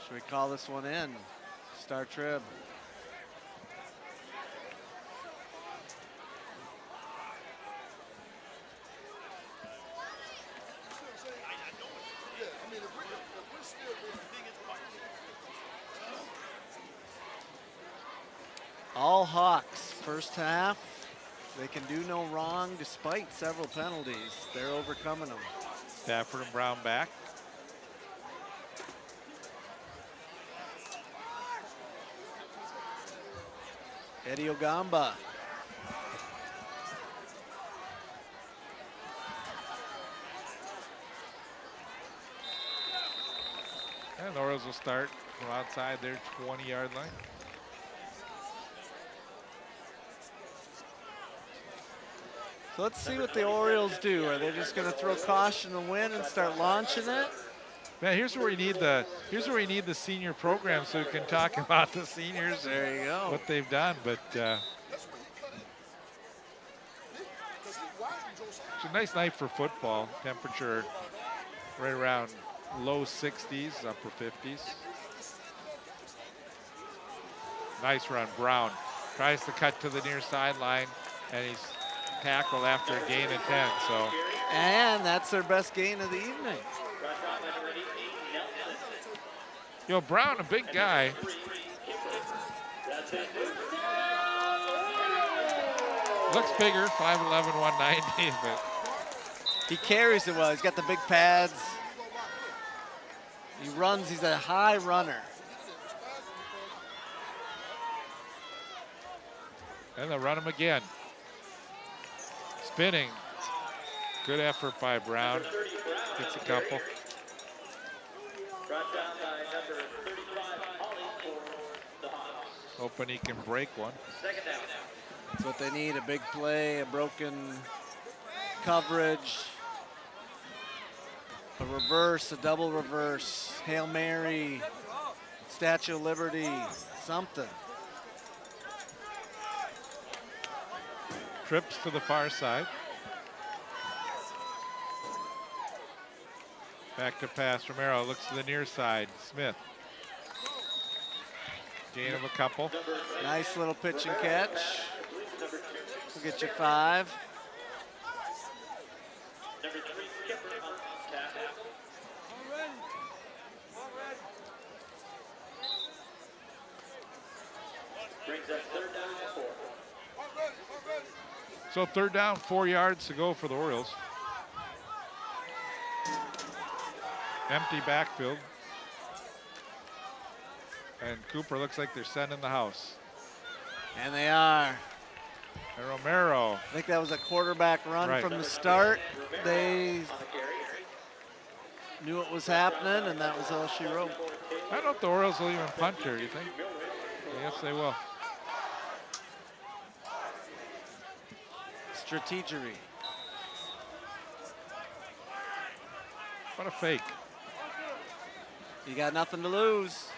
Should we call this one in? Star Trib. All Hawks, first half. They can do no wrong despite several penalties. They're overcoming them. Stafford and Brown back. Eddie Ogamba. And the Orioles will start from outside their 20-yard line. So let's see what the Orioles do. Are they just going to throw caution to win and start launching it? Man, here's where we need the senior program so we can talk about the seniors. There you go. What they've done, but it's a nice night for football. Temperature right around low 60s, upper 50s. Nice run, Brown tries to cut to the near sideline, and he's tackled after a gain of 10. So, and that's their best gain of the evening. you know, Brown, a big guy. Looks bigger, 5'11", 190, but he carries it well. He's got the big pads. He runs. He's a high runner. and they'll run him again. Spinning. Good effort by Brown. Gets a couple. Brought down by number 35, Holly, for the Hawks. Hoping he can break one. Second down. That's what they need, a big play, a broken coverage, a reverse, a double reverse, Hail Mary, Statue of Liberty, something. Trips to the far side. Back to pass. Romero looks to the near side. Smith. Gain of a couple. Nice little pitch and catch. We'll get you 5. Number 3, Skipper on tackle. Brings us third down and 4. So third down, 4 yards to go for the Orioles. Empty backfield. And Cooper looks like they're sending the house. And they are. And Romero. I think that was a quarterback run Right. from the start. They knew it was happening, and that was all she wrote. I don't know if the Orioles will even punt here, you think? Yes, they will. Strategery. What a fake. You got nothing to lose.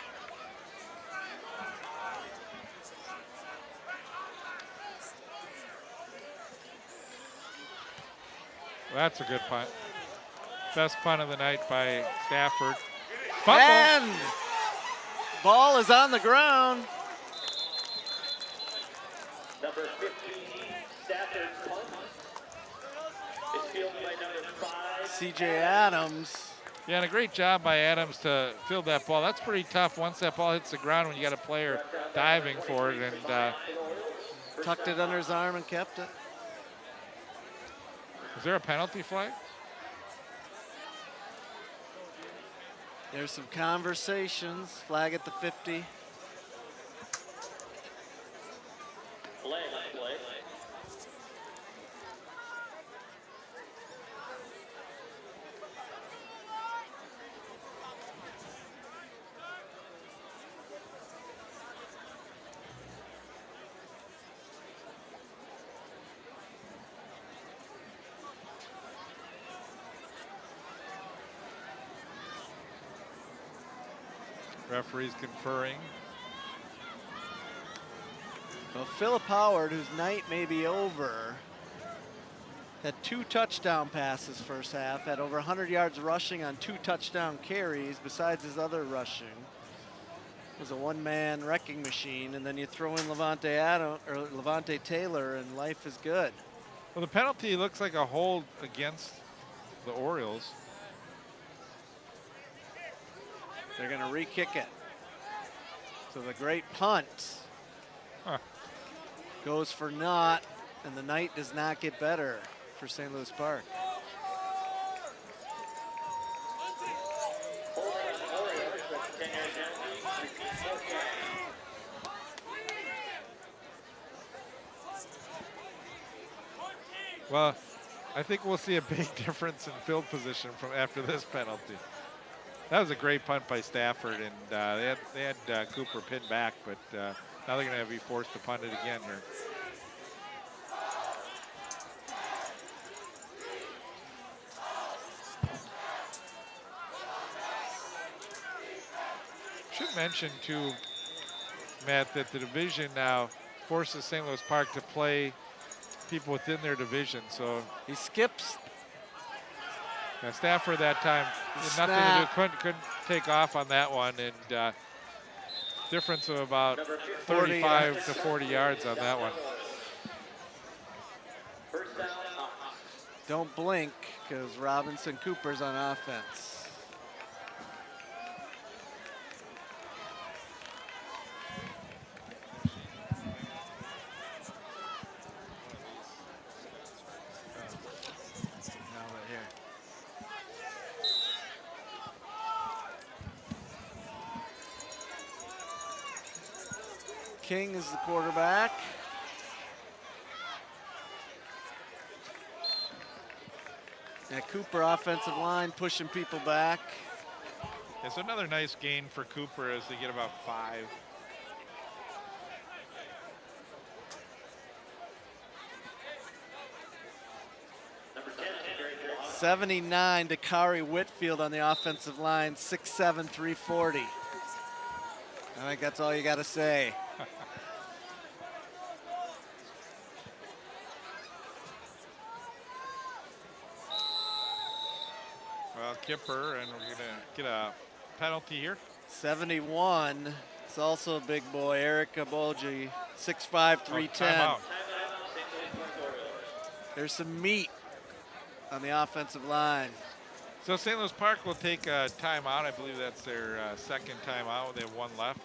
That's a good punt. Best punt of the night by Stafford. Fumble. And ball is on the ground. Number 15, Stafford punt. It's fielded by number 5. C.J. Adams. Yeah, and a great job by Adams to field that ball. That's pretty tough once that ball hits the ground when you got a player diving for it. And Tucked it under his arm and kept it. is there a penalty flag? There's some conversations. Flag at the 50. Flag on play. Referees conferring. Well, Philip Howard, whose night may be over, had 2 touchdown passes first half, had over 100 yards rushing on 2 touchdown carries besides his other rushing. It was a one-man wrecking machine, and then you throw in Levante Taylor, and life is good. Well, the penalty looks like a hold against the Orioles. They're going to re-kick it. So the great punt goes for naught, and the night does not get better for St. Louis Park. Well, I think we'll see a big difference in field position from after this penalty. That was a great punt by Stafford, and they had Cooper pinned back, but now they're going to be forced to punt it again here. Should mention too, Matt, that the division now forces St. Louis Park to play people within their division. So he skips. Yeah, Stafford that time had nothing to do, couldn't take off on that one, and difference of about 35 to 40 yards on that one. Don't blink, because Robinson Cooper's on offense. King is the quarterback. Yeah, Cooper offensive line pushing people back. It's another nice gain for Cooper as they get about 5. 79 to Kari Whitfield on the offensive line, 6'7", 340. I think that's all you got to say. Well, Kipper, and we're going to get a penalty here. 71. It's also a big boy, Eric Abolji, 6'5", 310. There's some meat on the offensive line. So St. Louis Park will take a timeout. I believe that's their second timeout. They have 1 left.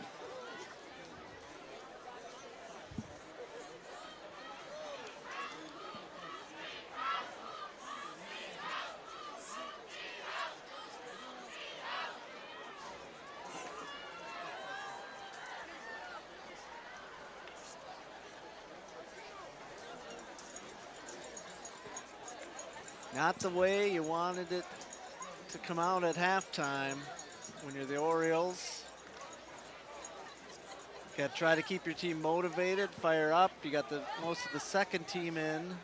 Not the way you wanted it to come out at halftime when you're the Orioles. You got to try to keep your team motivated, fire up. You got the most of the second team in,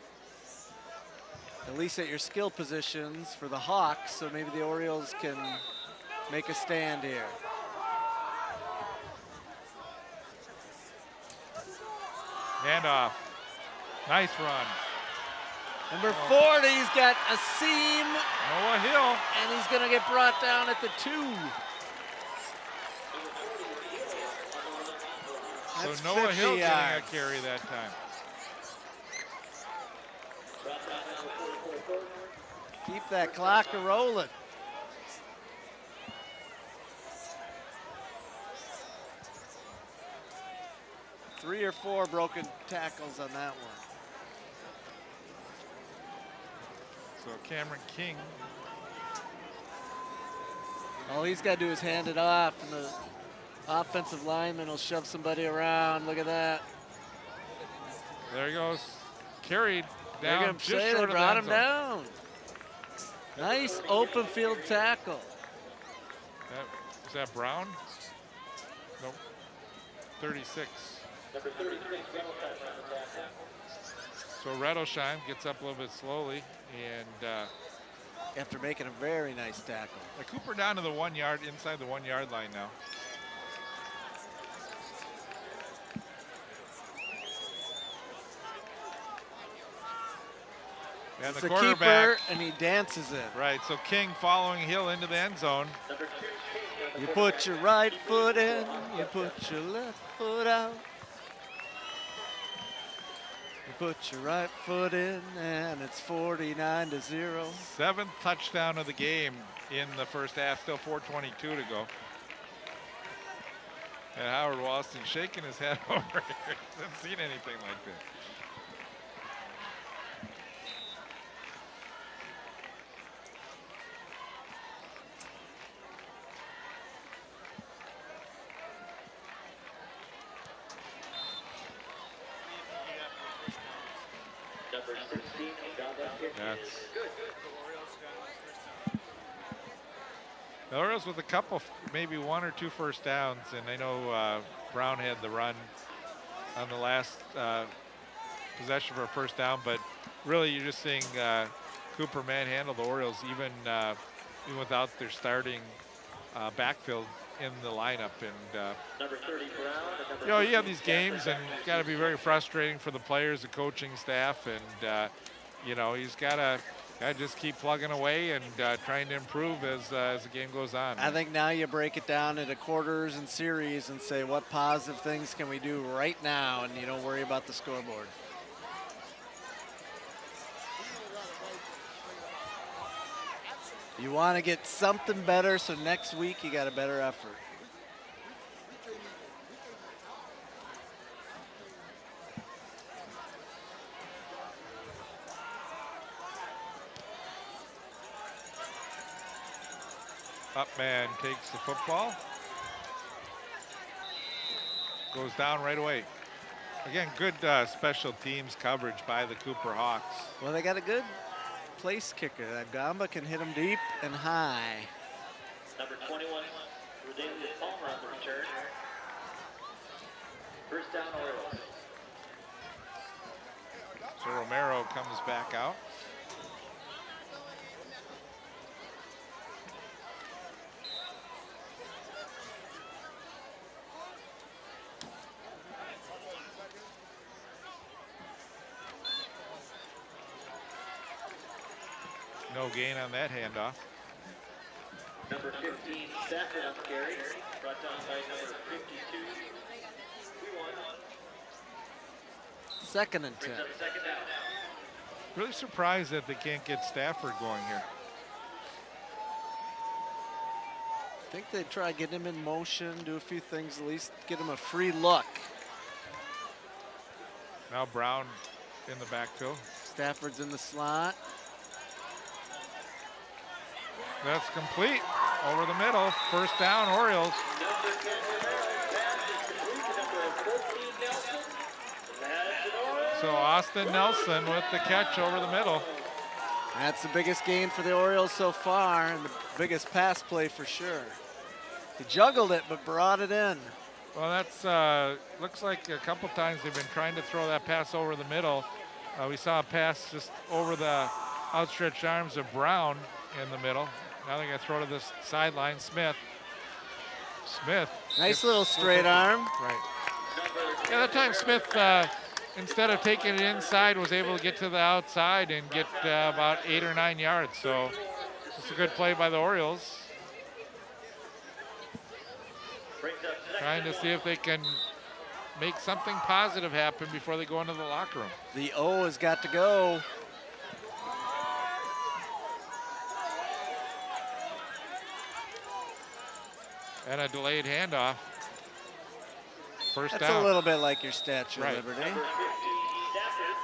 at least at your skill positions for the Hawks, so maybe the Orioles can make a stand here. Handoff. Nice run. Number 40's got a seam, Noah Hill. and he's going to get brought down at the 2. That's So Noah 50 Hill getting yards. a carry that time. Keep that clock a-rolling. Three or four broken tackles on that one. So Cameron King. All he's got to do is hand it off, and the offensive lineman will shove somebody around. Look at that. There he goes. Carried They're down gonna just say short they of the brought end him zone. down. Nice open field tackle. Is that Brown? Nope. 36. Number 33, Reynoldsheim on the tackle. So Reddlesheim gets up a little bit slowly, and After making a very nice tackle. Cooper down to the 1 yard, inside the 1 yard line now. And It's the a quarterback, keeper, and he dances it. right, so King following Hill into the end zone. Number 2, King. You put your right foot in, you put your left foot out. You put your right foot in, and it's 49-0. 7th touchdown of the game in the first half, still 4:22 to go. And Howard Walston shaking his head over here. He hasn't seen anything like that. Number 16, John Buskett. That's the Orioles with a couple, maybe 1 or 2 first downs, and I know Brown had the run on the last possession for a first down, but really you're just seeing Cooper manhandle the Orioles even without their starting backfield in the lineup. And Number 30, Brown. And number you have 15, these games, and Stafford. it's got to be very frustrating for the players, the coaching staff, and he's got to just keep plugging away and trying to improve as the game goes on. I think now you break it down into quarters and series and say what positive things can we do right now, and you don't worry about the scoreboard. You want to get something better, so next week you got a better effort. Upman takes the football. Goes down right away. Again, good special teams coverage by the Cooper Hawks. Well, they got a good place kicker. That Gamba can hit him deep and high. Number 21, Rodelius Palmer on the return. First down, Orioles. So Romero comes back out. No gain on that handoff. Number 15, Stafford on the carry. Brought down by number 52. Second and 10. Brings up second down. Really surprised that they can't get Stafford going here. I think they try to get him in motion, do a few things, at least get him a free look. Now Brown in the backfield. Stafford's in the slot. That's complete. Over the middle. First down, Orioles. Number 10, pass is complete to number 14, Nelson. That's an Orioles. So Austin Nelson with the catch over the middle. That's the biggest gain for the Orioles so far, and the biggest pass play for sure. He juggled it, but brought it in. Well, that's looks like a couple times they've been trying to throw that pass over the middle. We saw a pass just over the outstretched arms of Brown in the middle. Now they're going to throw to this sideline. Smith. Nice little straight arm. Right. Yeah, that time Smith, instead of taking it inside, was able to get to the outside and get about 8 or 9 yards. So it's a good play by the Orioles. Trying to see if they can make something positive happen before they go into the locker room. The O has got to go. And a delayed handoff. First That's down. a little bit like your Statue Right. of Liberty. Number 50, Stafford.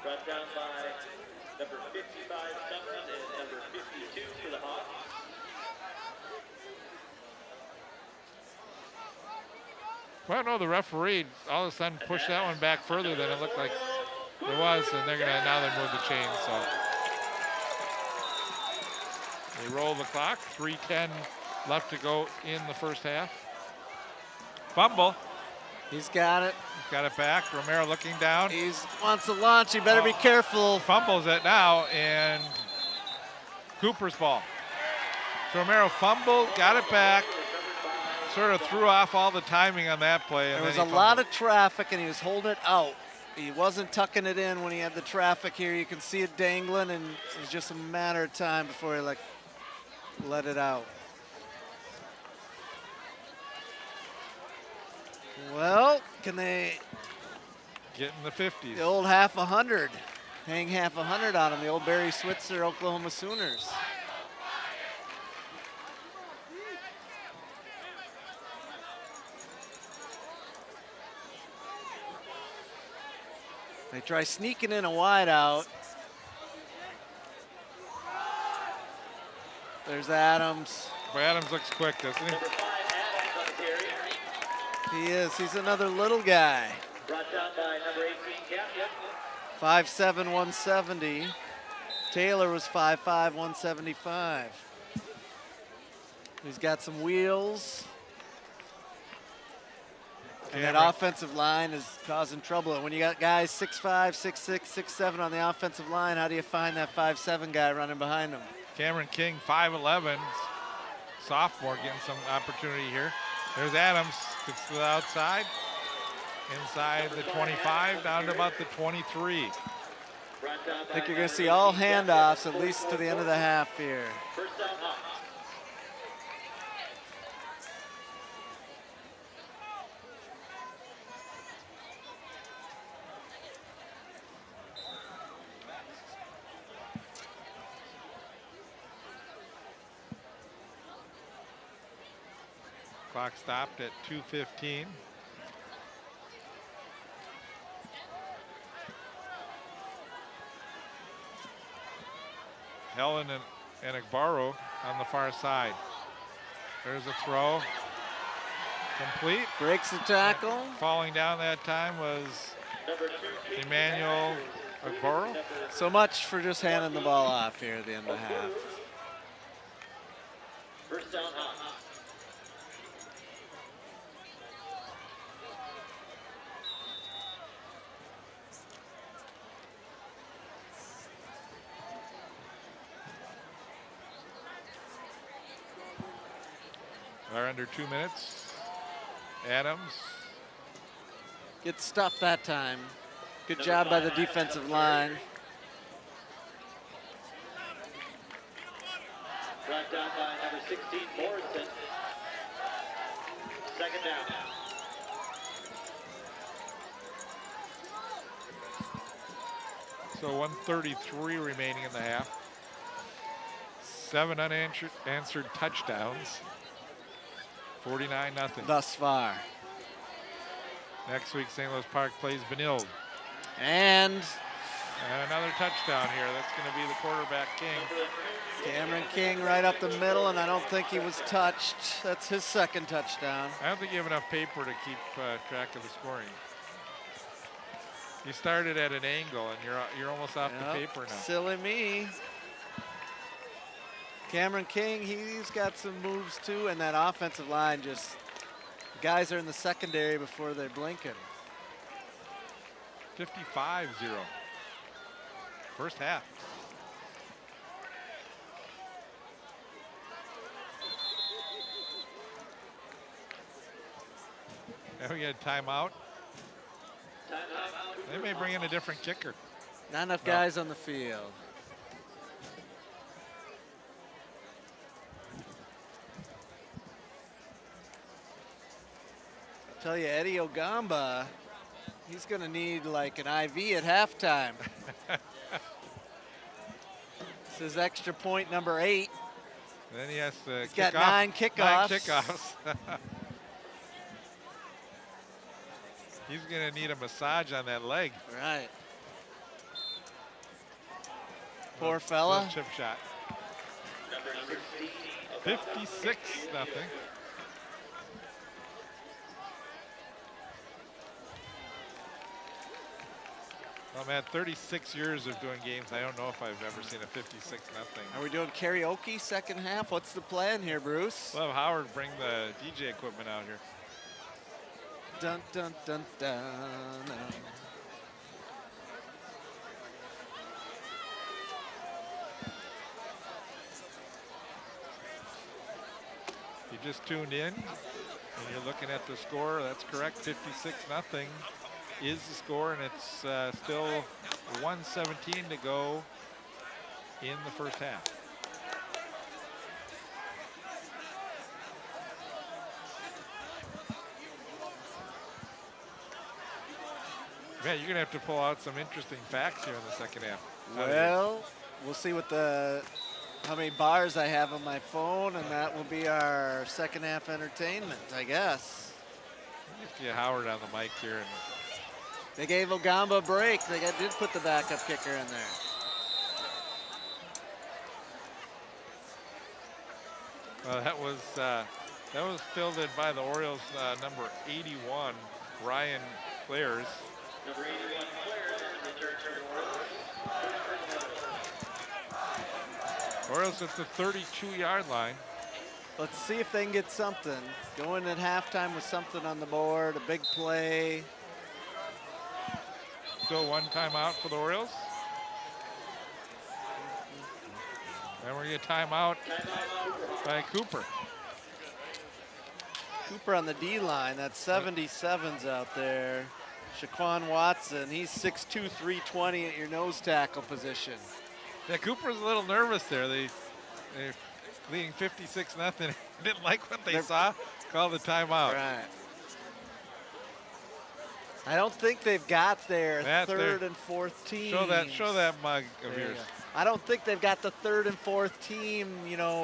Brought down by number 55, Sumner, and number 52 for the Hawks. Well, no, the referee all of a sudden pushed that one back further than it looked like it was, and now they move the chain. So they roll the clock. 3:10 left to go in the first half. Fumble. He's got it. He's got it back. Romero looking down. He wants to launch. He better be careful. Fumbles it now, and Cooper's ball. So Romero fumbled, got it back, sort of threw off all the timing on that play. And There was then a he lot fumbled. of traffic, and he was holding it out. He wasn't tucking it in when he had the traffic here. You can see it dangling, and it was just a matter of time before he let it out. Well, can they Get in the 50s. the old half 100, hang half 100 on him, the old Barry Switzer Oklahoma Sooners. They try sneaking in a wide out. There's Adams. Boy, Adams looks quick, doesn't he? Number 5, Adams on the carry. He is. He's another little guy. Brought down by number 18, Captain. 5'7", 170. Taylor was 5'5", 175. He's got some wheels. And that Cameron. offensive line is causing trouble. And when you got guys 6'5", 6'6", 6'7" on the offensive line, how do you find that 5'7" guy running behind them? Cameron King, 5'11", sophomore, getting some opportunity here. There's Adams, gets to the outside, inside the 25, down to about the 23. Brought down I think by you're going to see all handoffs at least to the end of the half here. first down Hawks. Clock stopped at 2:15. Helen and Agbaro on the far side. There's a throw. Complete. Breaks the tackle. Falling down that time was Number 2, Emmanuel Agbaro. So much for just handing the ball off here at the end of the half. first down Hawks. Are under 2 minutes. Adams. Good stuff that time. Good job by the defensive line. Brought down by number 16, Morrison. Second down. So 1:33 remaining in the half. 7 unanswered touchdowns. 49-0. Thus far. Next week, St. Louis Park plays Benilde. And And another touchdown here. That's going to be the quarterback king. Cameron King right up the middle, and I don't think he was touched. That's his second touchdown. I don't think you have enough paper to keep track of the scoring. You started at an angle, and you're almost off the paper now. Silly me. Cameron King, he's got some moves too, and that offensive line just, guys are in the secondary before they're blinking. 55-0. First half. And we get a timeout. They may bring in a different kicker. Not enough guys on the field. I'll tell you, Eddie Ogamba, he's going to need like an IV at halftime. This is extra point number 8. Then he has to He's got 9 kickoffs. 9 kickoffs. He's going to need a massage on that leg. Right. Poor fella. Chip shot. 56-0. Well, man, 36 years of doing games. I don't know if I've ever seen a 56-0. Are we doing karaoke second half? What's the plan here, Bruce? We'll have Howard bring the DJ equipment out here. Dun, dun, dun, dun, dun. You just tuned in and you're looking at the score. That's correct. 56-0 is the score, and it's still 1:17 to go in the first half. Man, you're gonna have to pull out some interesting facts here in the second half. Well, we'll see what how many bars I have on my phone, and that will be our second half entertainment, I guess. Let's get Howard on the mic here. And they gave Ogamba a break. They did put the backup kicker in there. That was filled in by the Orioles number 81, Ryan Clares. Number 81 Clares returns to Orioles at the 32-yard line. Let's see if they can get something. Going at halftime with something on the board, a big play. Still one timeout for the Orioles. And we're going to get timeout by Cooper. Cooper on the D line. That's 77's out there. Shaquan Watson, he's 6'2", 320 at your nose tackle position. Yeah, Cooper's a little nervous there. They're leading 56-0. Didn't like what they saw. Called the timeout. Right. I don't think they've got their third and fourth team. Show that mug of yours. I don't think they've got the third and fourth team,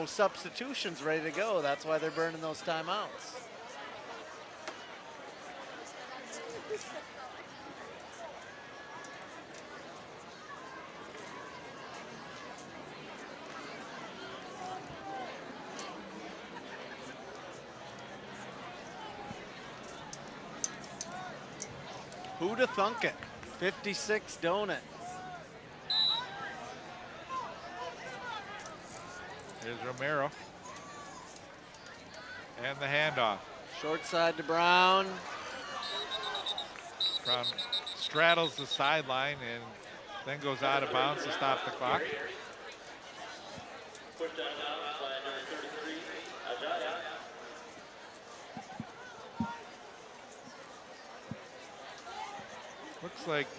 substitutions ready to go. That's why they're burning those timeouts. Who'da thunk it? 56, don't it? Here's Romero. And the handoff. Short side to Brown. Brown straddles the sideline and then goes out of bounds to stop the clock. pushed out of bounds by number 33, Ajaya. Looks like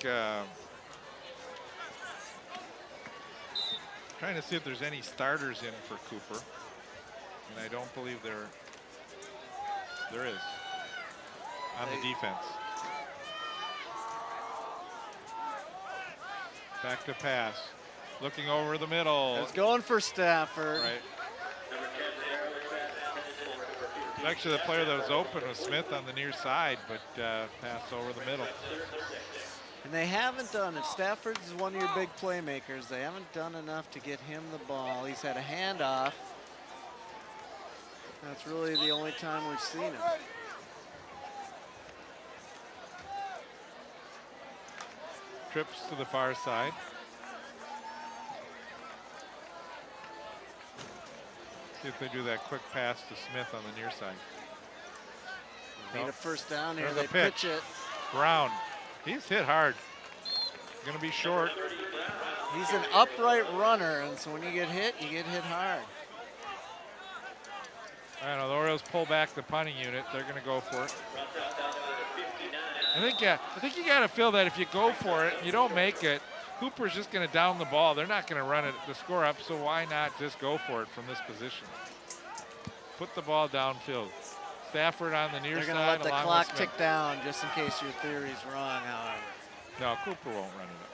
trying to see if there's any starters in for Cooper, and I don't believe there is on the defense. Back to pass, looking over the middle. It's going for Stafford. Right. Actually, the player that was open was Smith on the near side, but passed over the middle. And they haven't done it. Stafford's one of your big playmakers. They haven't done enough to get him the ball. He's had a handoff. That's really the only time we've seen him. trips to the far side. See if they do that quick pass to Smith on the near side. Need a first down here. There's They a pitch. pitch it. Brown, he's hit hard. Gonna be short. He's an upright runner, and so when you get hit hard. I don't know, the Orioles pull back the punting unit. They're gonna go for it. I think you gotta feel that if you go for it and you don't make it, Cooper's just gonna down the ball. They're not gonna run it the score up, so why not just go for it from this position? Put the ball downfield. Stafford on the near They're side. going to let the along clock with Smith. tick down just in case your theory's wrong, however. No, Cooper won't run it up.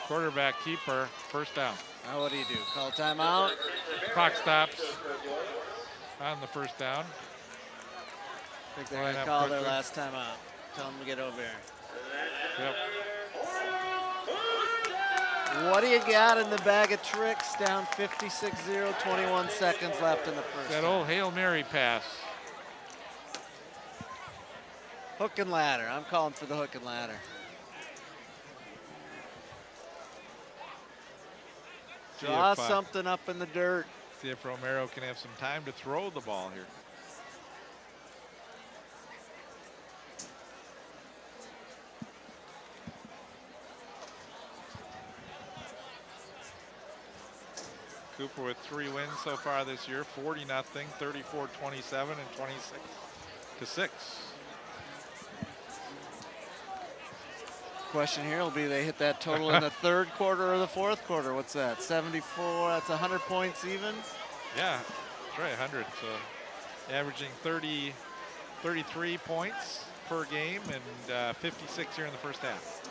Quarterback keeper, first down. Now what do? Call timeout? Clock stops on the first down. I think they're Line going to up call their quickly. last timeout. Tell them to get over here. Yep. What do you got in the bag of tricks? Down 56-0, 21 seconds left in the first. That old Hail Mary pass. Hook and ladder. I'm calling for the hook and ladder. See Draw if, something up in the dirt. See if Romero can have some time to throw the ball here. Cooper with 3 wins so far this year, 40-0, 34-27, and 26-6. Question here will be they hit that total in the third quarter or the fourth quarter. What's that? 74. That's 100 points even. Yeah, that's right, 100. So averaging 33 points per game and 56 here in the first half.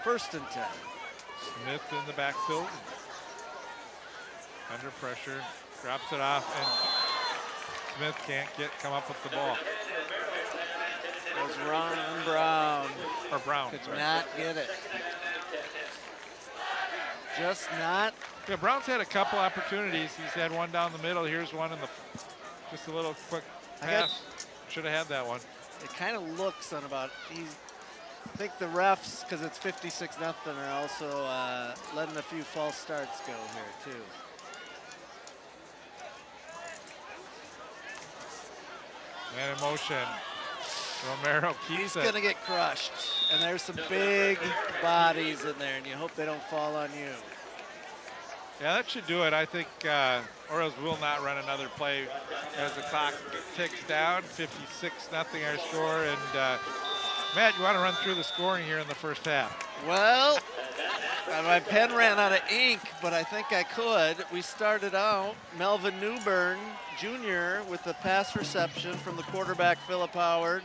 First and 10. Smith in the backfield. Under pressure, drops it off, and Smith can't come up with the ball. Was Ron Brown. Or Brown, Could sorry. not get it. Just not. Yeah, Brown's had a couple opportunities. He's had one down the middle. Here's one in the, just a little quick pass. Should have had that one. It kind of looks on about. I think the refs, because it's 56-0, are also letting a few false starts go here too. Man in motion. Romero keeps He's it. going to get crushed. And there's some big bodies in there, and you hope they don't fall on you. Yeah, that should do it. I think Orioles will not run another play as the clock ticks down. 56-0 our score. And Matt, you want to run through the scoring here in the first half? Well, my pen ran out of ink, but I think I could. We started out Melvin Newbern Jr. with the pass reception from the quarterback, Philip Howard.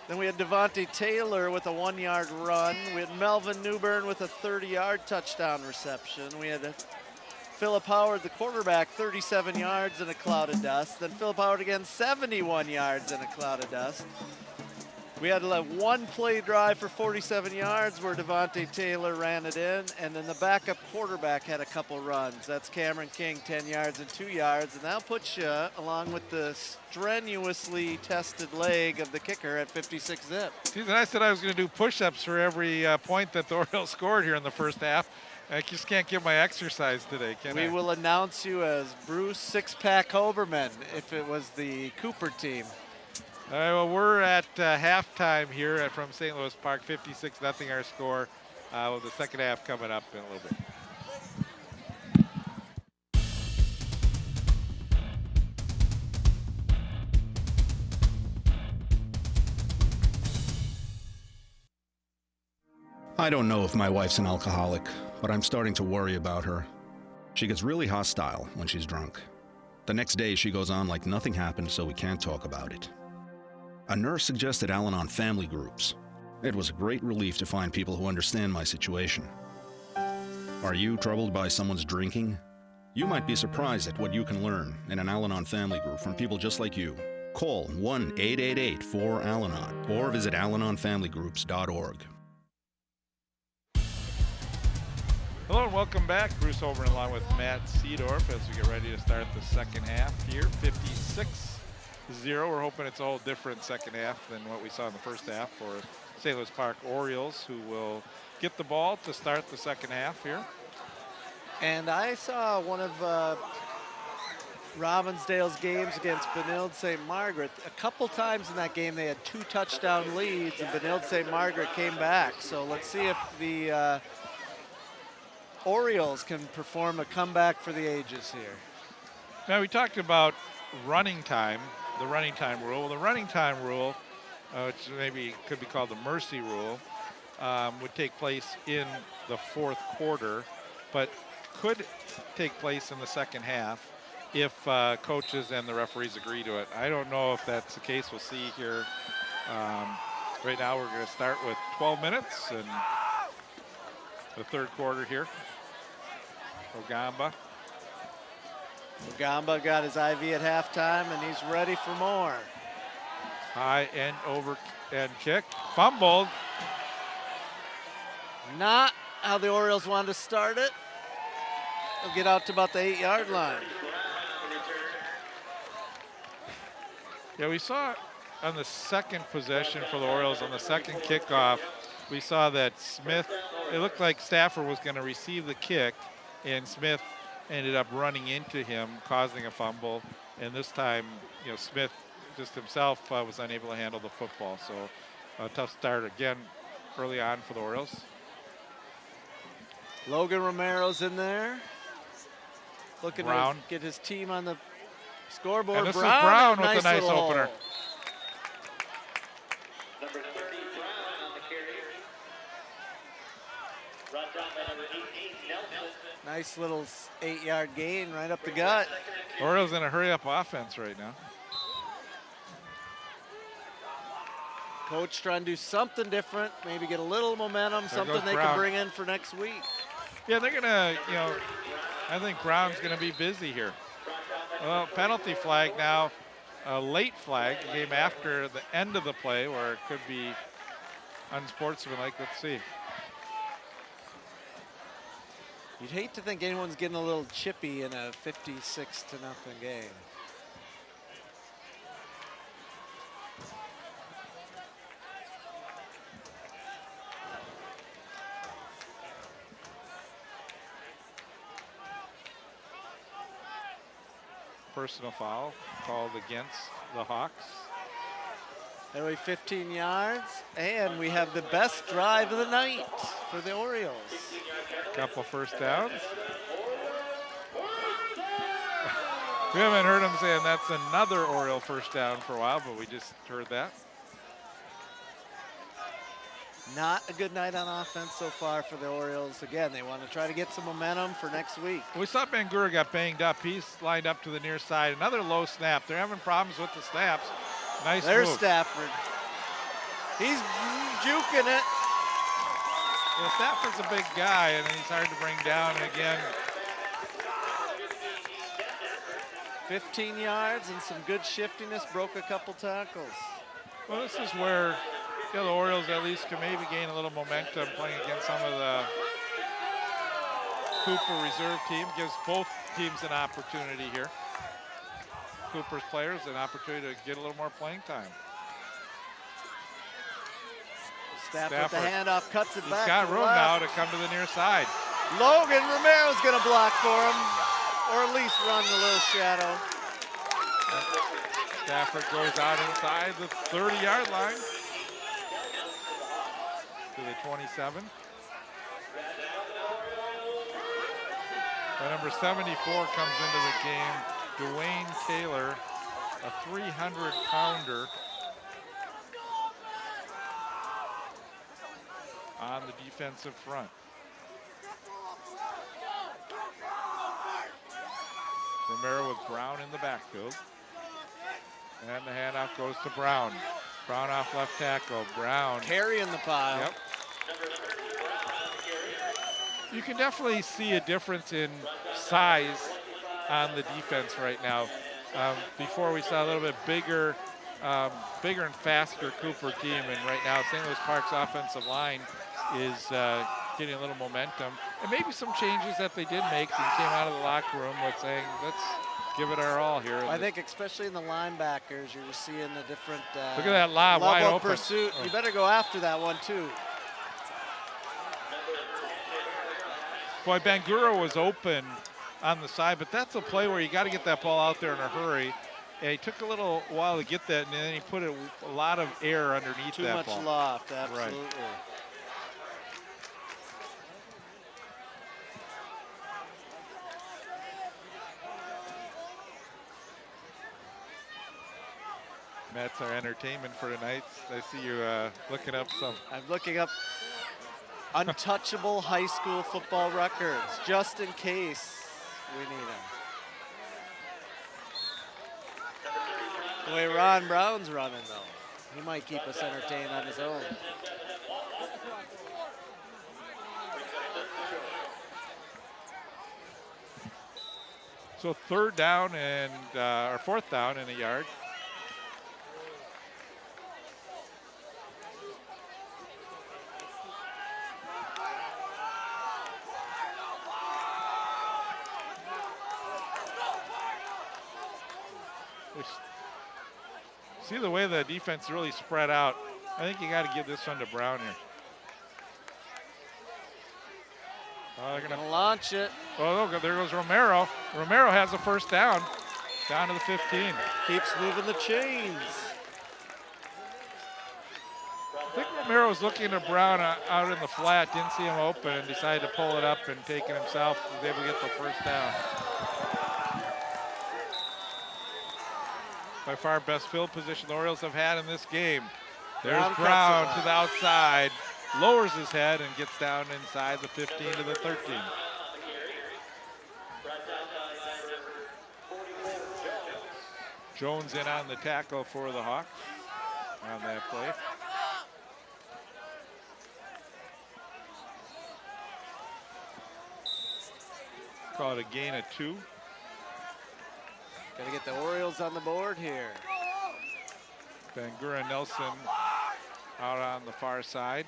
Then we had Devontae Taylor with a 1-yard run. We had Melvin Newbern with a 30-yard touchdown reception. We had Philip Howard, the quarterback, 37 yards in a cloud of dust. Then Philip Howard again, 71 yards in a cloud of dust. We had a one-play drive for 47 yards where Devontae Taylor ran it in, and then the backup quarterback had a couple runs. That's Cameron King, 10 yards and 2 yards, and that'll put you, along with the strenuously tested leg of the kicker, at 56-0. See, I said I was going to do push-ups for every point that the Orioles scored here in the first half. I just can't get my exercise today, can I? We will announce you as Bruce Six-Pack Hoberman if it was the Cooper team. All right, well, we're at halftime here from St. Louis Park, 56-0 our score, with the second half coming up in a little bit. I don't know if my wife's an alcoholic, but I'm starting to worry about her. She gets really hostile when she's drunk. The next day, she goes on like nothing happened, so we can't talk about it. A nurse suggested Al-Anon family groups. It was a great relief to find people who understand my situation. Are you troubled by someone's drinking? You might be surprised at what you can learn in an Al-Anon family group from people just like you. Call 1-888-4-AL-ANON or visit alanonfamilygroups.org. Hello and welcome back. Bruce Holborn along with Matt Seedorf as we get ready to start the second half here. 56-0. We're hoping it's a whole different second half than what we saw in the first half for St. Louis Park Orioles, who will get the ball to start the second half here. And I saw one of Robbinsdale's games against Benilde St. Margaret. A couple times in that game they had 2 touchdown leads and Benilde St. Margaret came back. So let's see if the Orioles can perform a comeback for the ages here. Now, we talked about running time, the running time rule. The running time rule, which maybe could be called the mercy rule, would take place in the fourth quarter, but could take place in the second half if coaches and the referees agree to it. I don't know if that's the case. We'll see here. Right now, we're going to start with 12 minutes and the third quarter here. Ogamba got his IV at halftime, and he's ready for more. High and over and kick. Fumbled. Not how the Orioles wanted to start it. They'll get out to about the 8-yard line. Yeah, we saw on the second possession for the Orioles, on the second kickoff, we saw that Smith, it looked like Stafford was going to receive the kick, and Smith ended up running into him, causing a fumble. And this time, you know, Smith just himself was unable to handle the football. So a tough start again early on for the Orioles. Logan Romero's in there, looking Brown. to get his team on the scoreboard. And this is Brown with a nice little opener. hole. Number 30, Brown on the carry. Brought down by number 18, Nelson. Nice little 8-yard gain right up the gut. Orioles in a hurry-up offense right now. Coach trying to do something different, maybe get a little momentum, There something goes they Brown. can bring in for next week. Yeah, they're going to, you know, I think Brown's going to be busy here. Well, penalty flag now, a late flag, came after the end of the play where it could be unsportsmanlike. Let's see. You'd hate to think anyone's getting a little chippy in a 56-0 game. Personal foul called against the Hawks. Anyway, 15 yards, and we have the best drive of the night for the Orioles. Couple first downs. We haven't heard him saying that's another Oriole first down for a while, but we just heard that. Not a good night on offense so far for the Orioles. Again, they want to try to get some momentum for next week. We saw Bangura got banged up. He's lined up to the near side. Another low snap. They're having problems with the snaps. Nice There's move. Stafford. He's juking it. Well, Stafford's a big guy, and he's hard to bring down. And again, 15 yards and some good shiftiness, broke a couple tackles. well, this is where, you know, the Orioles at least can maybe gain a little momentum playing against some of the Cooper reserve team. Gives both teams an opportunity here. Cooper's players an opportunity to get a little more playing time. Stafford with the handoff, cuts it back. He's got to the room left. now to come to the near side. Logan Romero's going to block for him, or at least run a little shadow. Stafford goes out inside the 30-yard line to the 27. By number 74 comes into the game, Dwayne Taylor, a 300-pounder on the defensive front. Romero with Brown in the backfield. And the handoff goes to Brown. Brown off left tackle. Brown. Carrying the pile. Yep. You can definitely see a difference in size on the defense right now. Before we saw a little bit bigger and faster Cooper team, and right now St. Louis Park's offensive line is getting a little momentum. And maybe some changes that they did make and came out of the locker room with saying, let's give it our all here. I think especially in the linebackers, you're just seeing the different look at that lob wide level of open. pursuit. Oh. You better go after that one too. Boy, Bangura was open on the side, but that's a play where you got to get that ball out there in a hurry. And he took a little while to get that, and then he put a lot of air underneath Too that much ball. loft, absolutely. Right. That's our entertainment for tonight. I see you looking up some. I'm looking up untouchable high school football records, just in case we need them. The way Ron Brown's running, though, he might keep us entertained on his own. So third down and or fourth down in a yard. See the way the defense really spread out. I think you got to give this one to Brown here. They're Gonna launch it. Oh, look, there goes Romero. Romero has a first down to the 15. Keeps moving the chains. I think Romero was looking at Brown out in the flat, didn't see him open, and decided to pull it up and take it himself. Was able to get the first down. By far best field position the Orioles have had in this game. There's Brown to the outside, lowers his head and gets down inside the 15 to the 13. Jones in on the tackle for the Hawks on that play. Call it a gain of 2. Gotta get the Orioles on the board here. Bangura Nelson out on the far side.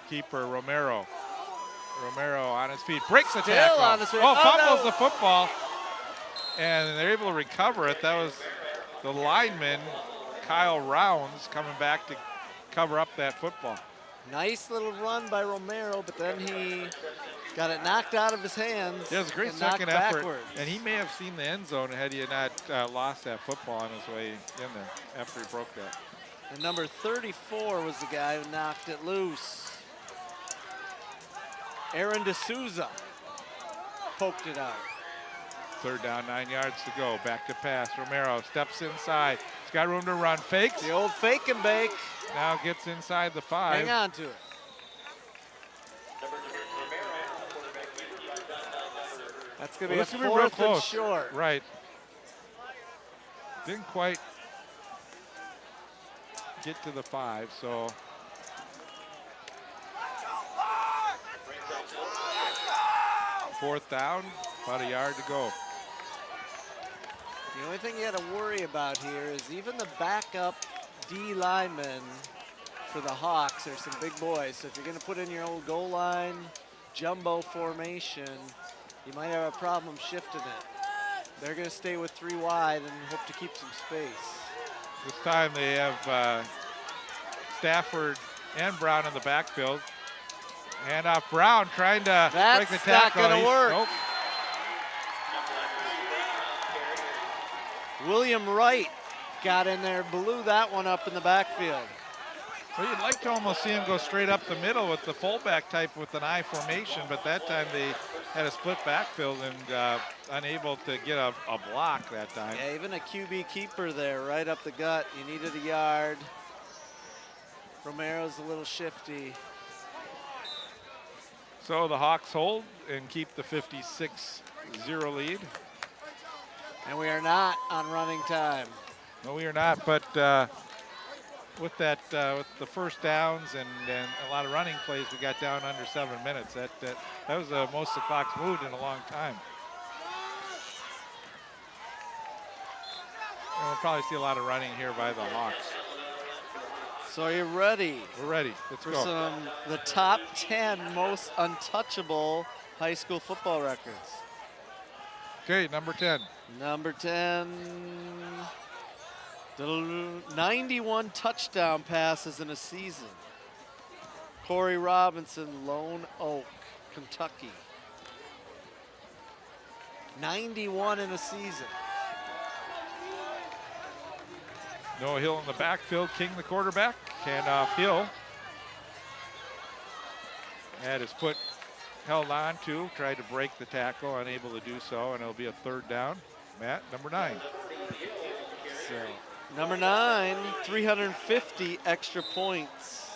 Keeper Romero. Romero on his feet, breaks the tackle. On his feet. Oh, fumbles no. the football. And they're able to recover it. That was the lineman, Kyle Rounds, coming back to cover up that football. Nice little run by Romero, but then he got it knocked out of his hands. Yeah, it was a great and second knocked effort. backwards. And he may have seen the end zone had he not lost that football on his way in there after he broke that. And number 34 was the guy who knocked it loose. Aaron D'Souza poked it out. Third down, 9 yards to go. Back to pass. Romero steps inside. He's got room to run. Fakes. The old fake and bake. Now gets inside the 5. Hang on to it. That's going to be a real fourth and close. short. Right. Didn't quite get to the 5, so. Fourth down, about a yard to go. The only thing you got to worry about here is even the backup D linemen for the Hawks are some big boys. So if you're going to put in your old goal line jumbo formation, you might have a problem shifting it. They're going to stay with 3 wide and hope to keep some space. This time they have Stafford and Brown in the backfield. And Brown trying to break the tackle. That's not going to work. Nope. William Wright got in there, blew that one up in the backfield. Well, you'd like to almost see him go straight up the middle with the fullback type with an I formation, but that time they had a split backfield and unable to get a block that time. Yeah, even a QB keeper there, right up the gut. You needed a yard. Romero's a little shifty. So the Hawks hold and keep the 56-0 lead. And we are not on running time. No, we are not, but with that, with the first downs and a lot of running plays, we got down under 7 minutes. That was the most the clock's moved in a long time. And we'll probably see a lot of running here by the Hawks. So you're ready We're ready. Let's for go. the top 10 most untouchable high school football records. Okay, number 10. Number 10, 91 touchdown passes in a season. Corey Robinson, Lone Oak, Kentucky. 91 in a season. Noah Hill in the backfield, King the quarterback. Handoff Hill. Had his foot held on to, tried to break the tackle, unable to do so, and it'll be a 3rd down. Matt, number 9. So, number 9, 350 extra points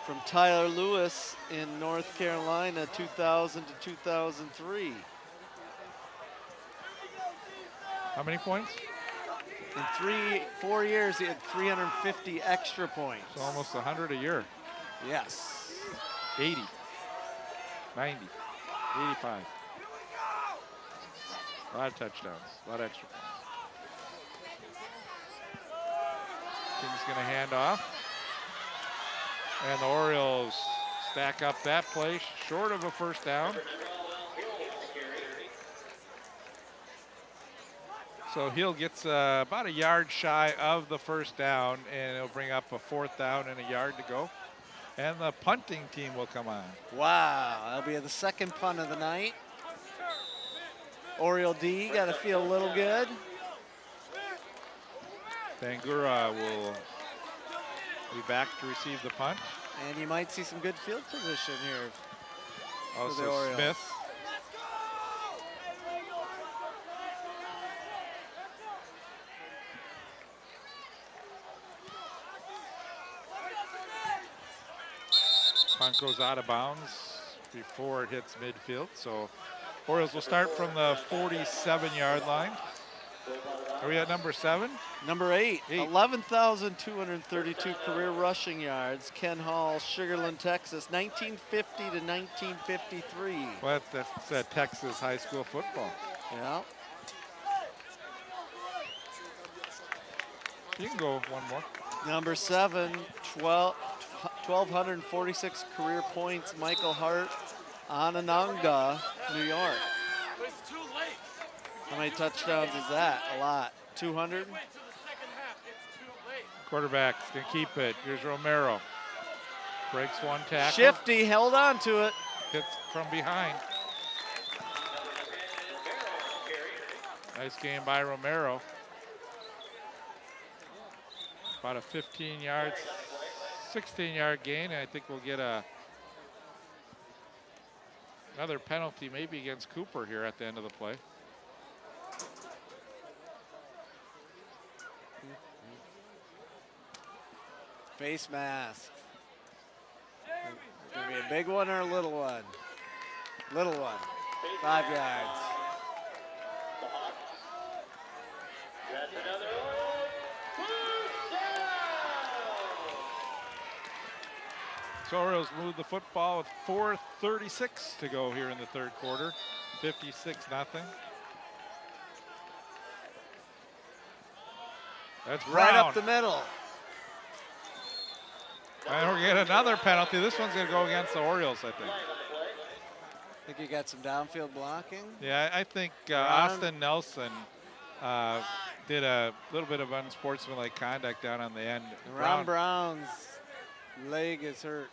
from Tyler Lewis in North Carolina, 2000 to 2003. How many points? In 4 years, he had 350 extra points. So almost 100 a year. Yes. 80, 90, 85. A lot of touchdowns, a lot of extra points. King's going to hand off. And the Orioles stack up that play, short of a 1st down. So Hill gets about a yard shy of the 1st down, and it'll bring up a 4th down and a yard to go. And the punting team will come on. Wow, that'll be the 2nd punt of the night. Oriole D got to feel a little good. Bangura will be back to receive the punt. And you might see some good field position here. For the Also Orioles. Smith. Punt goes out of bounds before it hits midfield. So Orioles will start from the 47-yard line. Are we at number 7? Number 8, 11,232 career rushing yards. Ken Hall, Sugarland, Texas, 1950 to 1953. Well, that's Texas high school football. Yeah. You can go one more. Number 7, 1,246 career points. Michael Hart, Onondaga, New York. How many touchdowns is that? A lot. 200? Quarterback's going to keep it. Here's Romero. Breaks one tackle. Shifty held on to it. Hits from behind. Nice game by Romero. About a 15-yard, 16-yard gain. I think we'll get another penalty maybe against Cooper here at the end of the play. Face mask. Gonna be a big one or a little one? Little one. 5 yards. That's another Oriole. So Orioles move the football with 4:36 to go here in the 3rd quarter. 56-0. That's Right Brown. up the middle. And we're going to get another penalty. This one's going to go against the Orioles, I think. Think you got some downfield blocking? Yeah, I think Brown. Austin Nelson did a little bit of unsportsmanlike conduct down on the end. Ron Brown's leg is hurt.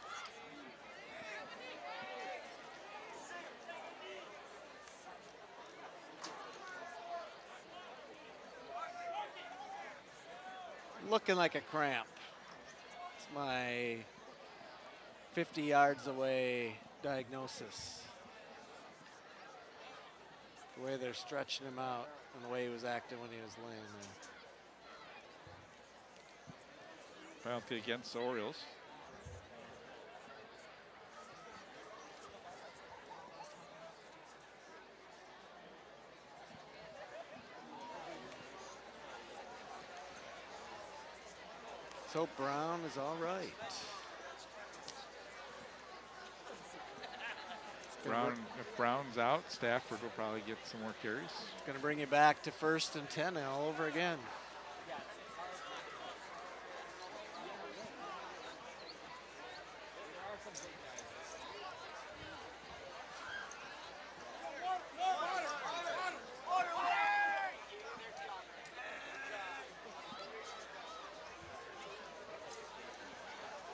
Looking like a cramp. It's my 50 yards away diagnosis. The way they're stretching him out and the way he was acting when he was laying there. Penalty against the Orioles. So Brown is all right. If Brown's out, Stafford will probably get some more carries. Going to bring you back to 1st and 10 all over again.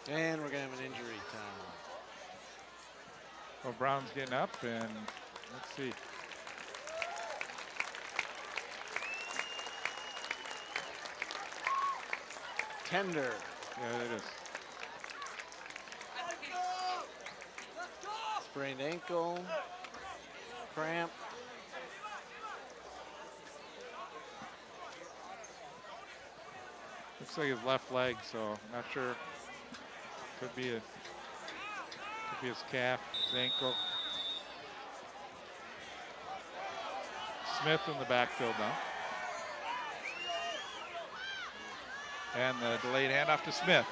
And we're going to have an injury time. Well, Brown's getting up, and let's see. Tender. Yeah, it is. Sprained ankle. Cramp. Looks like his left leg, so not sure. Could be his calf, his ankle. Smith in the backfield now. And the delayed handoff to Smith.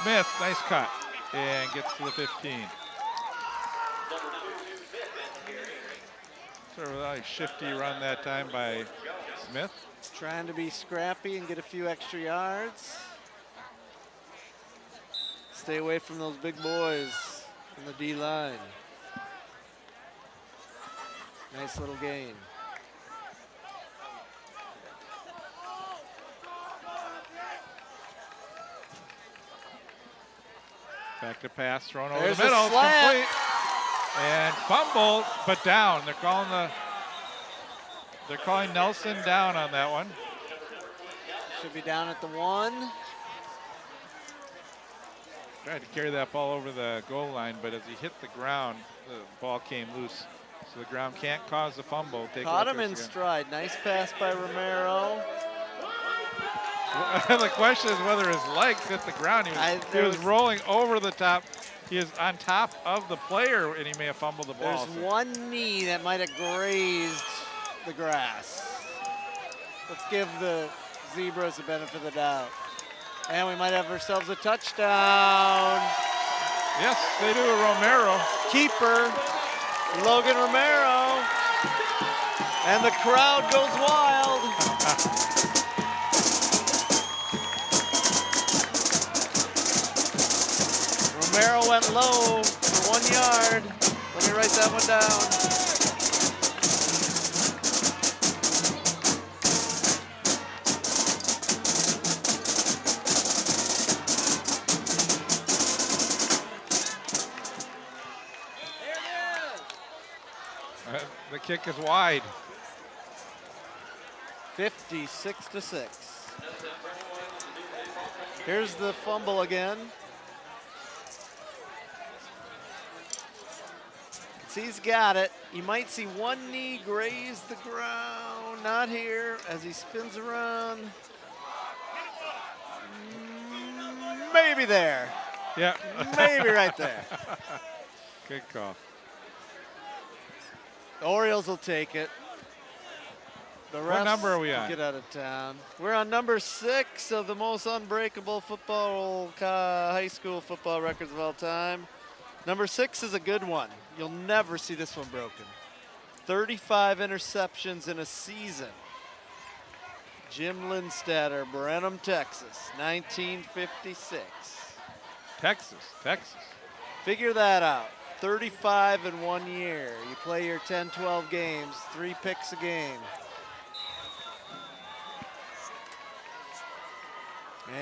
Smith, nice cut, and gets to the 15. Sort of a really shifty run that time by Smith. Trying to be scrappy and get a few extra yards. Stay away from those big boys in the D line. Nice little gain. Back to pass, thrown over There's the middle, a slant. complete. And fumble, but down. They're calling Nelson down on that one. Should be down at the 1. Tried to carry that ball over the goal line, but as he hit the ground, the ball came loose. So the ground can't cause a fumble. Caught him in stride. Nice pass by Romero. The question is whether his legs hit the ground. He was rolling over the top. He is on top of the player, and he may have fumbled the ball. There's one knee that might have grazed the grass. Let's give the Zebras the benefit of the doubt. And we might have ourselves a touchdown. Yes, they do. Romero. Keeper, Logan Romero. And the crowd goes wild. Romero went low for 1 yard. Let me write that one down. The kick is wide. 56-6. Here's the fumble again. See, he's got it. You might see one knee graze the ground. Not here as he spins around. Maybe there. Yeah. Maybe right there. Good call. The Orioles will take it. The refs What number are we on? Get out of town. We're on number 6 of the most unbreakable football, high school football records of all time. Number 6 is a good one. You'll never see this one broken. 35 interceptions in a season. Jim Lindstatter, Brenham, Texas, 1956. Texas. Figure that out. 35 in 1 year. You play your 10, 12 games, 3 picks a game.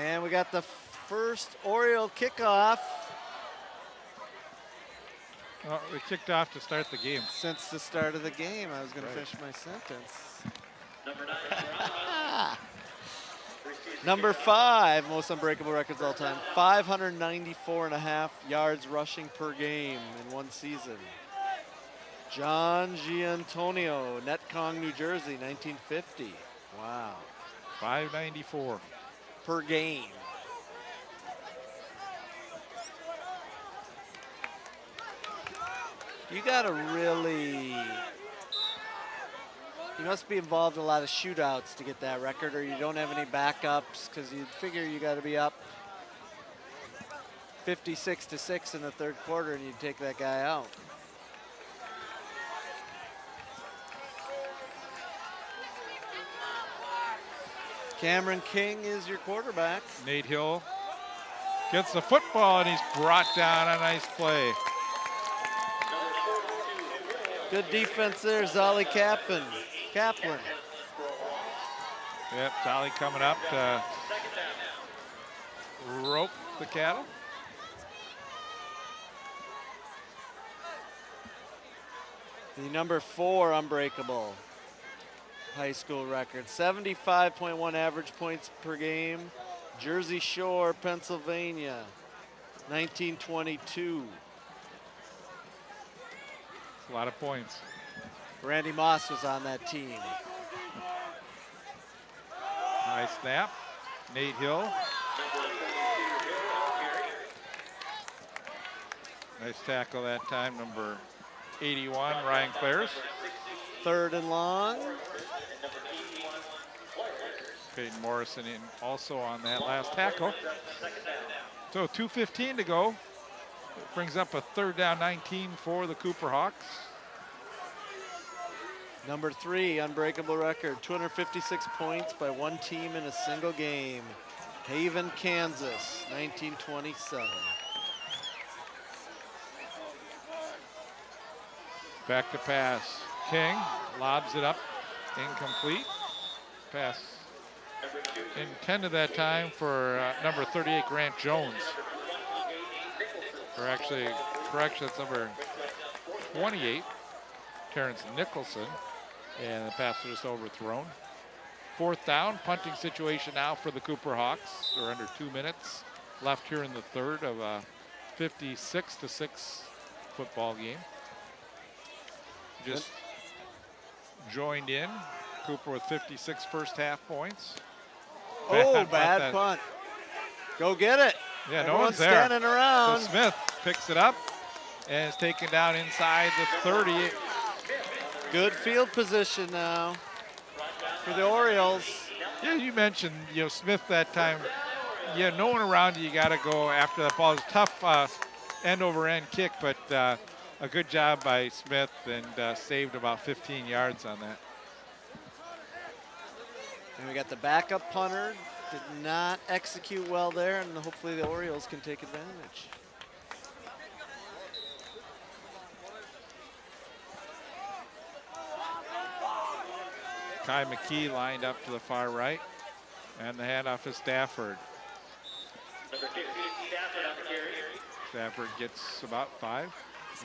And we got the first Oriole kickoff. Well, we kicked off to start the game. Since the start of the game. I was going to finish my sentence. Number 5, most unbreakable records all time. 594.5 yards rushing per game in one season. John Giantonio, Netcong, New Jersey, 1950. Wow. 594. Per game. You gotta really, you must be involved in a lot of shootouts to get that record, or you don't have any backups, because you'd figure you gotta be up 56-6 in the third quarter and you'd take that guy out. Cameron King is your quarterback. Nate Hill gets the football, and he's brought down. A nice play. Good defense there, Zolly Kaplan. Yep, Sally coming up to rope the cattle. The number 4 unbreakable high school record, 75.1 average points per game. Jersey Shore, Pennsylvania, 1922. A lot of points. Randy Moss was on that team. High snap. Nate Hill. Nice tackle that time. Number 81, Ryan Clares. 3rd and long. Peyton Morrison in also on that last tackle. So 2:15 to go. It brings up a 3rd down 19 for the Cooper Hawks. Number 3 unbreakable record, 256 points by one team in a single game. Haven, Kansas, 1927. Back to pass. King lobs it up. Incomplete. Pass intended that time for number 38, Grant Jones. Or actually, correction, it's number 28, Terrence Nicholson. And the pass was just overthrown. 4th down, punting situation now for the Cooper Hawks. They're under 2 minutes left here in the 3rd of a 56-6 football game. Just joined in. Cooper with 56 first half points. Bad punt. Go get it. Yeah, Everyone's no one's there. standing around. So Smith picks it up and is taken down inside the 30. Good field position now for the Orioles. Yeah, you mentioned, Smith that time. Yeah, no one around you. You got to go after that ball. It's a tough end over end kick, but a good job by Smith and saved about 15 yards on that. And we got the backup punter. Did not execute well there, and hopefully the Orioles can take advantage. Kai McKee lined up to the far right, and the handoff is Stafford. Number 15, Stafford on the carry. Stafford gets about 5.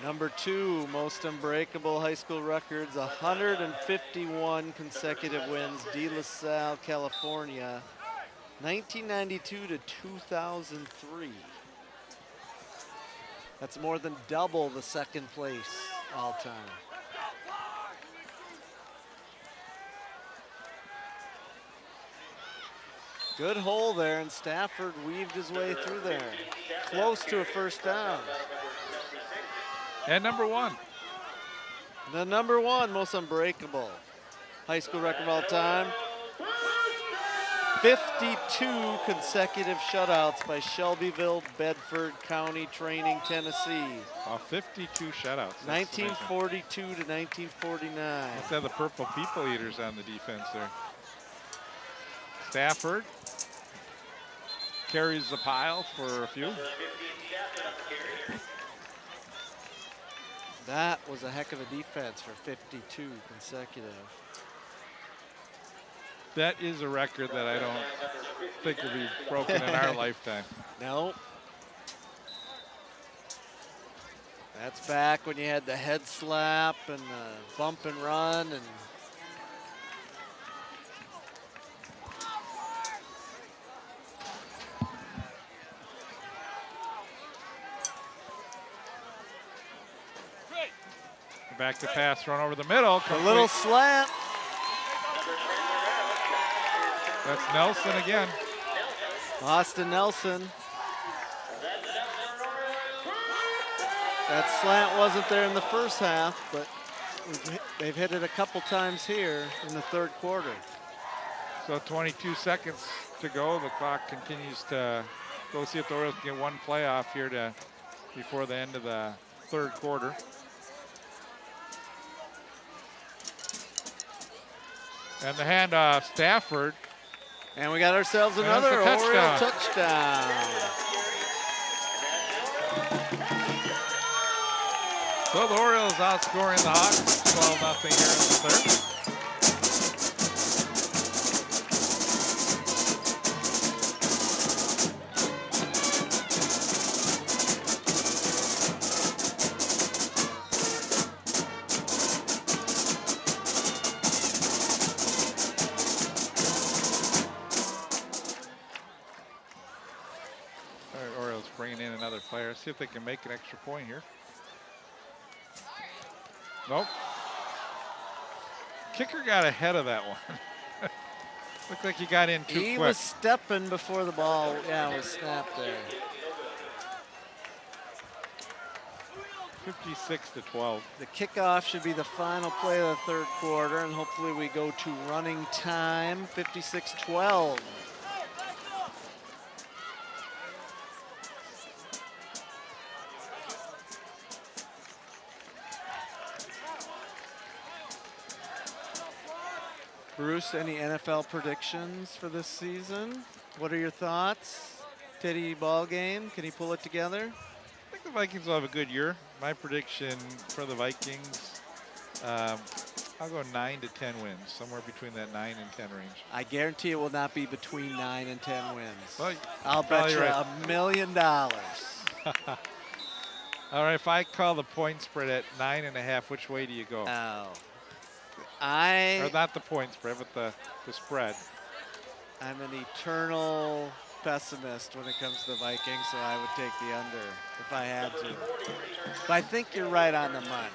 Number 2 most unbreakable high school records, 151 consecutive wins, De La Salle, California, 1992 to 2003. That's more than double the 2nd place all time. Good hole there, and Stafford weaved his way through there. Close to a 1st down. And number 1. The number 1 most unbreakable high school record of all time. 52 consecutive shutouts by Shelbyville, Bedford County Training, Tennessee. 52 shutouts. 1942 to 1949. Let's have the Purple People Eaters on the defense there. Stafford carries the pile for a few. That was a heck of a defense for 52 consecutive. That is a record that I don't think will be broken in our lifetime. No. That's back when you had the head slap and the bump and run and back to pass, run over the middle. a little slant. That's Nelson again. Austin Nelson. That slant wasn't there in the 1st half, but they've hit it a couple times here in the 3rd quarter. So 22 seconds to go. The clock continues to go. See if the Orioles can get one playoff here before the end of the 3rd quarter. And the handoff, Stafford. And we got ourselves And another that's a Oriole touchdown. touchdown. So the Orioles outscoring the Hawks 12-0 here in the 3rd. player. See if they can make an extra point here. Nope. Kicker got ahead of that one. Looked like he got in too quick. He was stepping before the ball, was snapped there. 56-12. The kickoff should be the final play of the third quarter, and hopefully we go to running time, 56-12. Bruce, any NFL predictions for this season? What are your thoughts? Teddy ball game, can he pull it together? I think the Vikings will have a good year. My prediction for the Vikings, I'll go 9 to 10 wins, somewhere between that 9 and 10 range. I guarantee it will not be between 9 and 10 wins. Well, I'll bet you right. $1 million. All right, if I call the point spread at 9.5, which way do you go? Oh. Or not the point spread, but the spread. I'm an eternal pessimist when it comes to the Vikings, so I would take the under if I had to. But I think you're right on the money.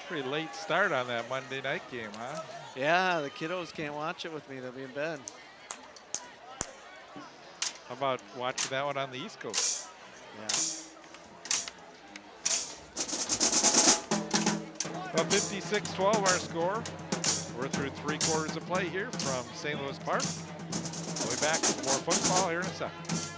Pretty late start on that Monday night game, huh? Yeah, the kiddos can't watch it with me. They'll be in bed. How about watching that one on the East Coast? Yeah. Well, 56-12 our score. We're through 3 quarters of play here from St. Louis Park. We'll be back with more football here in a second.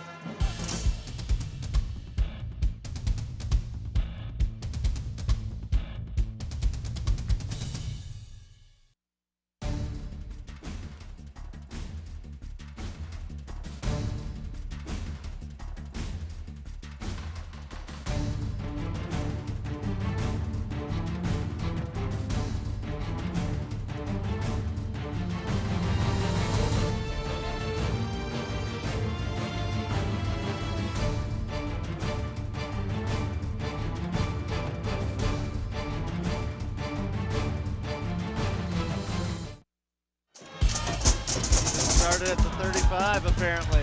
Started at the 35 apparently.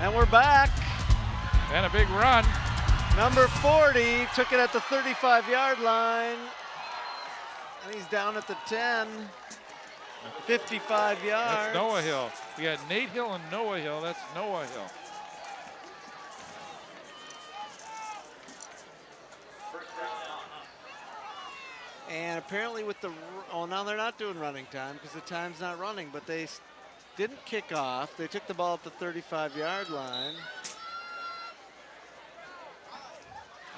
And we're back. And a big run. Number 40 took it at the 35-yard line. And he's down at the 10. 55 yards. That's Noah Hill. We got Nate Hill and Noah Hill. That's Noah Hill. And apparently with the, now they're not doing running time because the time's not running, but they didn't kick off. They took the ball at the 35-yard line.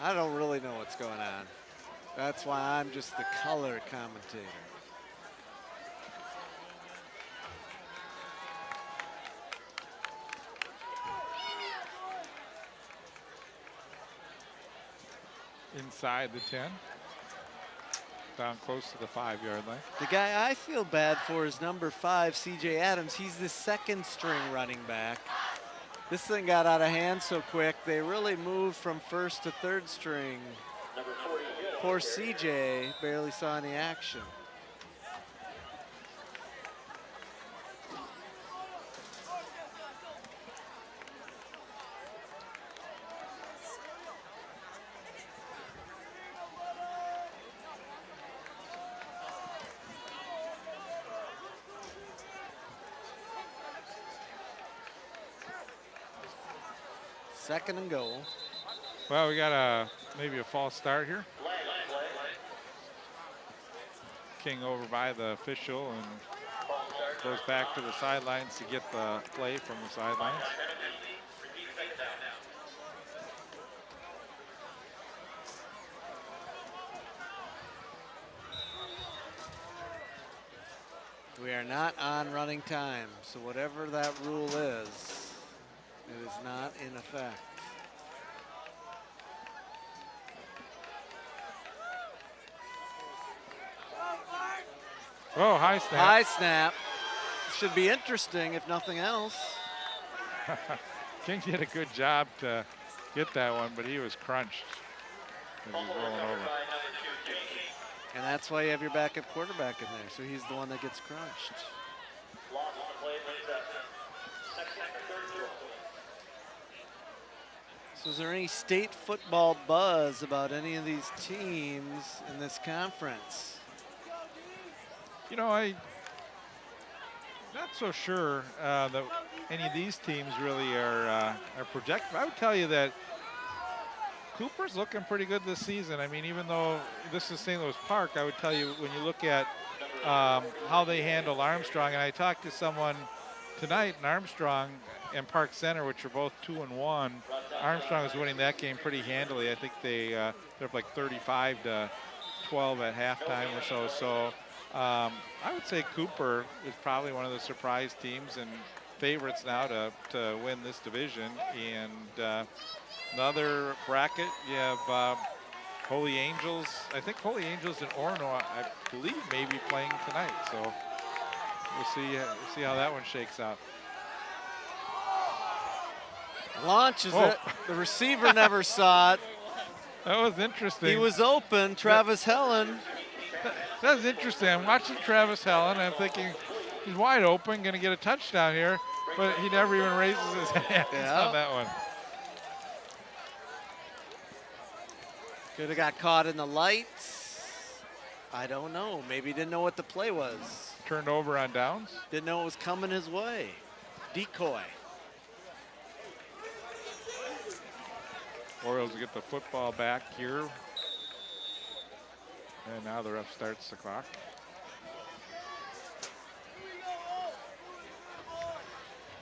I don't really know what's going on. That's why I'm just the color commentator. Inside the 10. Down close to the 5-yard line. The guy I feel bad for is number 5, C.J. Adams. He's the second string running back. This thing got out of hand so quick. They really moved from first to third string. Poor C.J. barely saw any action. Second and goal. Well, we got maybe a false start here. King over by the official and goes back to the sidelines to get the play from the sidelines. We are not on running time, so whatever that rule is, it is not in effect. Oh, high snap. High snap. Should be interesting if nothing else. King did a good job to get that one, but he was crunched as he was rolling over. And that's why you have your backup quarterback in there, so he's the one that gets crunched. So is there any state football buzz about any of these teams in this conference? You know, I'm not so sure that any of these teams really are projected. I would tell you that Cooper's looking pretty good this season. I mean, even though this is St. Louis Park, I would tell you when you look at how they handle Armstrong, and I talked to someone tonight in Armstrong and Park Center, which are both 2-1. Armstrong is winning that game pretty handily. I think they're up like 35-12 at halftime or so. So I would say Cooper is probably one of the surprise teams and favorites now to win this division. And another bracket, you have Holy Angels. I think Holy Angels and Orono, I believe, may be playing tonight. So we'll see how that one shakes out. Launches it. The receiver never saw it. That was interesting. He was open, Travis Helen. That was interesting. I'm watching Travis Helen. I'm thinking he's wide open, going to get a touchdown here, but he never even raises his hands on that one. Could have got caught in the lights. I don't know. Maybe he didn't know what the play was. Turned over on downs. Didn't know it was coming his way. Decoy. Orioles get the football back here. And now the ref starts the clock.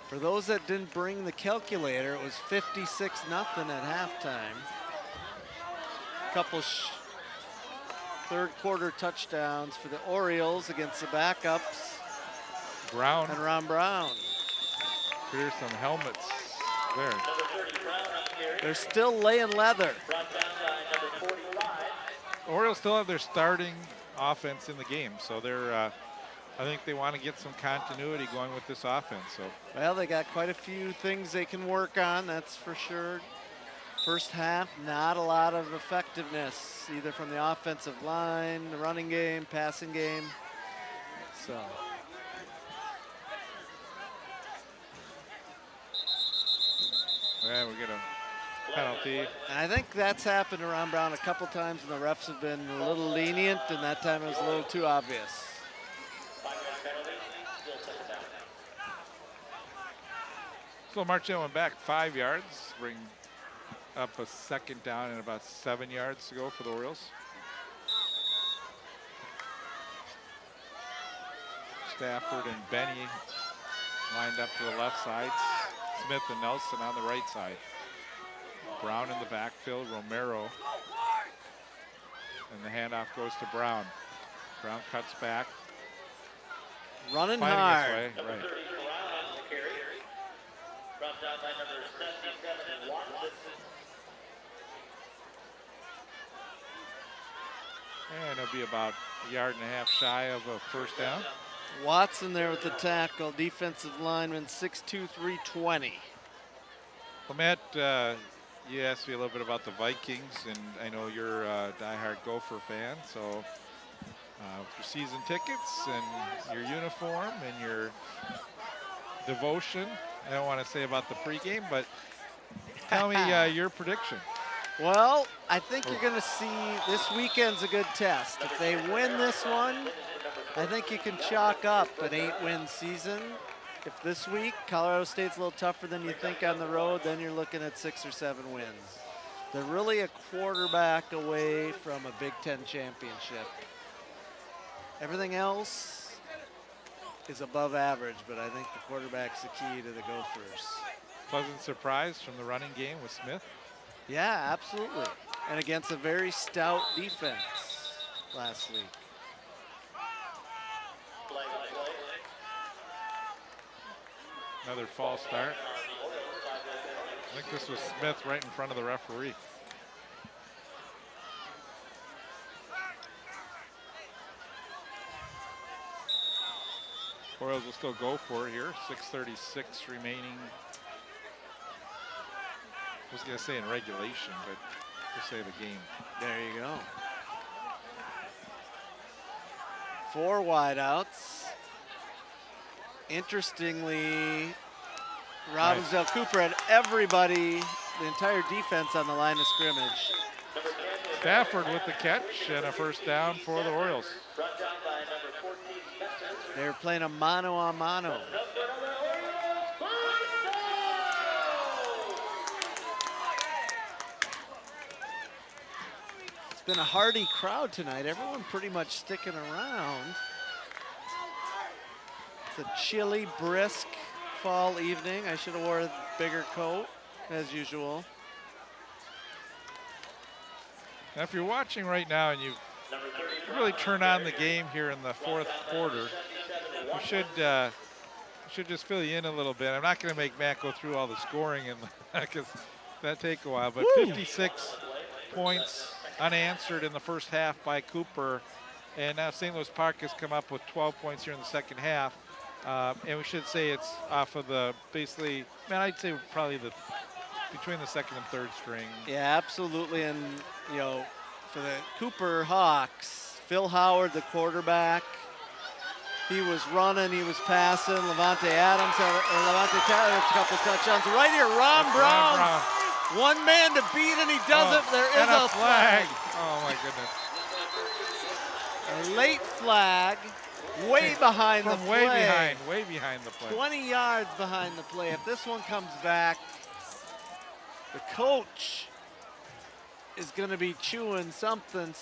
For those that didn't bring the calculator, it was 56-0 at halftime. Couple third quarter touchdowns for the Orioles against the backups. Brown. And Ron Brown. Here's some helmets there. They're still laying leather. Orioles still have their starting offense in the game, so they're. I think they want to get some continuity going with this offense. So. Well, they got quite a few things they can work on, that's for sure. First half, not a lot of effectiveness, either from the offensive line, the running game, passing game. So. Yeah, we get a penalty. And I think that's happened to Ron Brown a couple times, and the refs have been a little lenient, and that time it was a little too obvious. So Marchand went back 5 yards, bring up a second down and about 7 yards to go for the Orioles. Stafford and Benny lined up to the left side. Smith and Nelson on the right side. Brown in the backfield, Romero. And the handoff goes to Brown. Brown cuts back. Running hard. Right. Brought down by number 77, Watson. And it'll be about a yard and a half shy of a first down. Watson there with the tackle, defensive lineman, 6'2", 320. Well, Matt, you asked me a little bit about the Vikings, and I know you're a diehard Gopher fan, so your season tickets and your uniform and your devotion. I don't want to say about the pregame, but tell me your prediction. Well, I think you're going to see this weekend's a good test. If they win this one, I think you can chalk up an 8-win season. If this week Colorado State's a little tougher than you think on the road, then you're looking at 6 or 7 wins. They're really a quarterback away from a Big Ten championship. Everything else is above average, but I think the quarterback's the key to the Gophers. Pleasant surprise from the running game with Smith. Yeah, absolutely. And against a very stout defense last week. Another false start. I think this was Smith right in front of the referee. Orioles will still go for it here. 6:36 remaining. I was going to say in regulation, but we'll say the game. There you go. 4 wideouts. Interestingly, Robbinsdale Cooper had everybody, the entire defense on the line of scrimmage. Stafford with the catch and a first down for the Orioles. Brought down by number 14, Spencer. They were playing a mano-a-mano. Number Orioles, first down! It's been a hearty crowd tonight. Everyone pretty much sticking around. It's a chilly, brisk fall evening. I should have wore a bigger coat, as usual. Now, if you're watching right now and you really turn on the game here in the fourth quarter, we should just fill you in a little bit. I'm not going to make Matt go through all the scoring because that take a while. But 56 points unanswered in the first half by Cooper, and now St. Louis Park has come up with 12 points here in the second half. And we should say it's off of the basically, man, I'd say probably between the second and third string. Yeah, absolutely. And, you know, for the Cooper Hawks, Phil Howard, the quarterback, he was running, he was passing. Levante Adams had a couple touchdowns. Right here, Ron Brown. One man to beat, and he does it. There is a flag. Oh, my goodness. A late flag, way behind the play. Way behind the play. 20 yards behind the play. If this one comes back, the coach is going to be chewing something.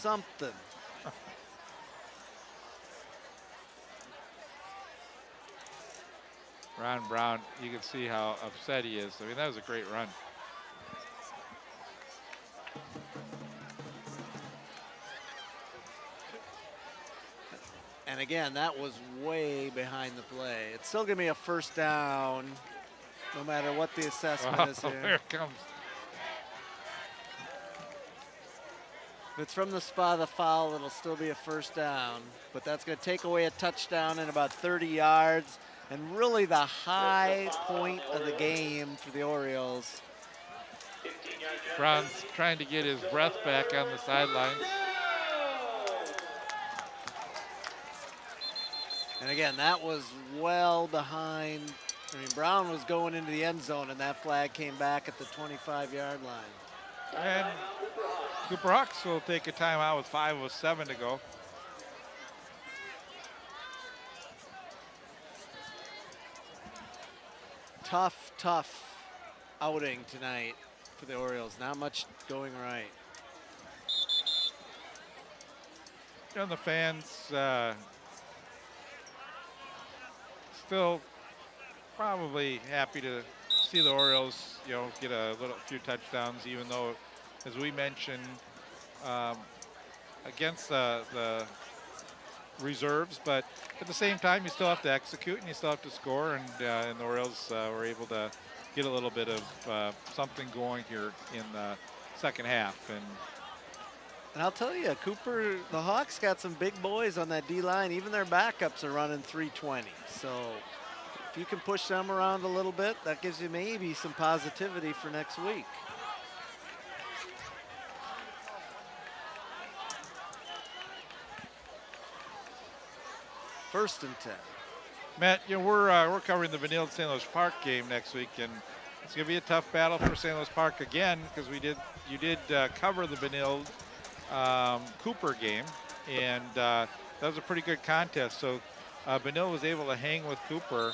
Ron Brown, you can see how upset he is. I mean, that was a great run. And again, that was way behind the play. It's still going to be a first down, no matter what the assessment is here. Here it comes. If it's from the spot of the foul, it'll still be a first down. But that's going to take away a touchdown and about 30 yards. And really the high point of the game for the Orioles. Brown's trying to get his breath back on the sidelines. And again, that was well behind. I mean, Brown was going into the end zone, and that flag came back at the 25-yard line. And Cooper Hawks will take a timeout with 5:07 to go. Tough outing tonight for the Orioles. Not much going right. And the fans still probably happy to see the Orioles, you know, get a few touchdowns, even though, as we mentioned, against the reserves, but at the same time, you still have to execute and you still have to score, and the Orioles were able to get a little bit of something going here in the second half. And I'll tell you, Cooper, the Hawks got some big boys on that D-line. Even their backups are running 320. So if you can push them around a little bit, that gives you maybe some positivity for next week. First and 10. Matt, you know, we're covering the Benilde St. Louis Park game next week, and it's going to be a tough battle for St. Louis Park again, because you did cover the Benilde Cooper game, and that was a pretty good contest. So Benilde was able to hang with Cooper.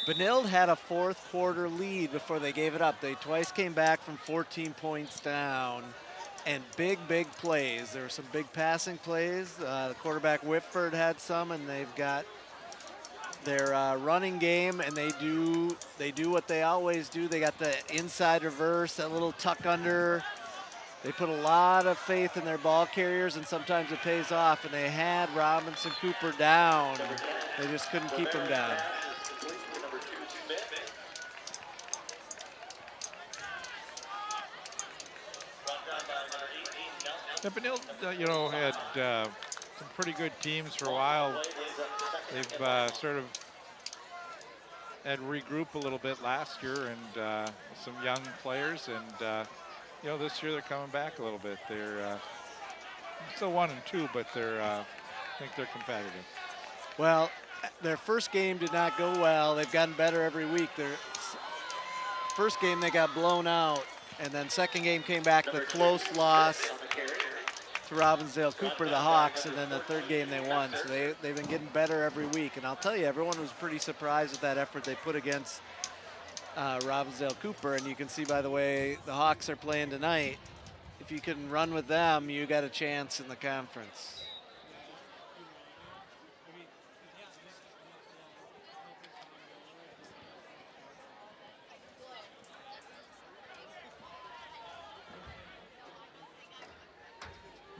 Benilde had a fourth quarter lead before they gave it up. They twice came back from 14 points down, and big plays. There were some big passing plays. The quarterback Whitford had some, and they've got their running game, and they do what they always do. They got the inside reverse, that little tuck under. They put a lot of faith in their ball carriers, and sometimes it pays off. And they had Robinson Cooper down. They just couldn't keep him down. Benilde, you know, had some pretty good teams for a while. They've sort of had to regroup a little bit last year, and some young players, and you know, this year they're coming back a little bit. They're still 1-2, but I think they're competitive. Well, their first game did not go well. They've gotten better every week. first game they got blown out, and then second game came back, the close loss to Robbinsdale Cooper, the Hawks, and then the third game they won. So they've been getting better every week. And I'll tell you, everyone was pretty surprised with that effort they put against Robbinsdale Cooper. And you can see by the way the Hawks are playing tonight, if you can run with them, you got a chance in the conference.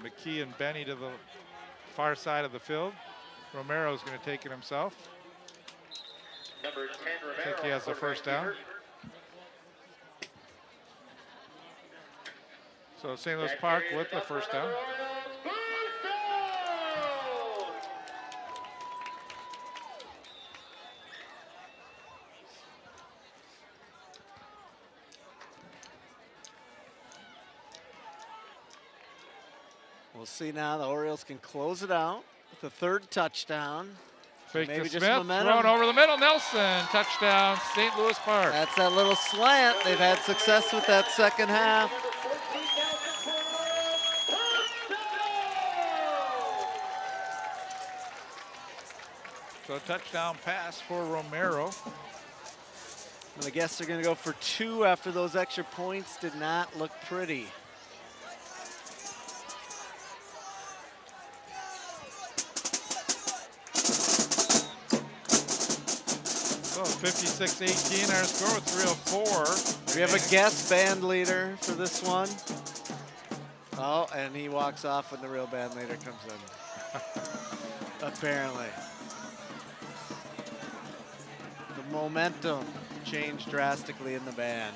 McKee and Benny to the far side of the field. Romero's going to take it himself. Number 10, Romero. I think he has the first down. So St. Louis Park with the first down. We'll see now. The Orioles can close it out with a third touchdown. Fake Maybe to just Smith, momentum. thrown over the middle. Nelson, touchdown, St. Louis Park. That's that little slant. They've had success with that second half. So a touchdown pass for Romero. And I guess they're going to go for 2 after those extra points did not look pretty. So 56-18, our score with 3:04. We have a guest band leader for this one. Oh, and he walks off when the real band leader comes in. Apparently. The momentum changed drastically in the band.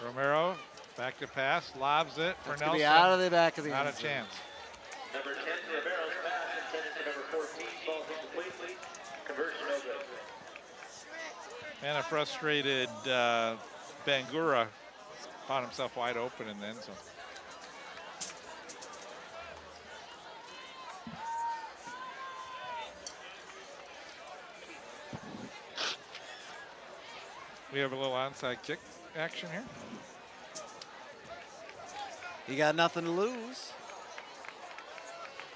Romero back to pass, lobs it for That's gonna Nelson. be out of the back of the Not a end zone. chance. Number 10, Romero's pass intended for number 14, ball completely. Conversion no good. And a frustrated Bangura found himself wide open in the end zone. We have a little onside kick action here. You got nothing to lose.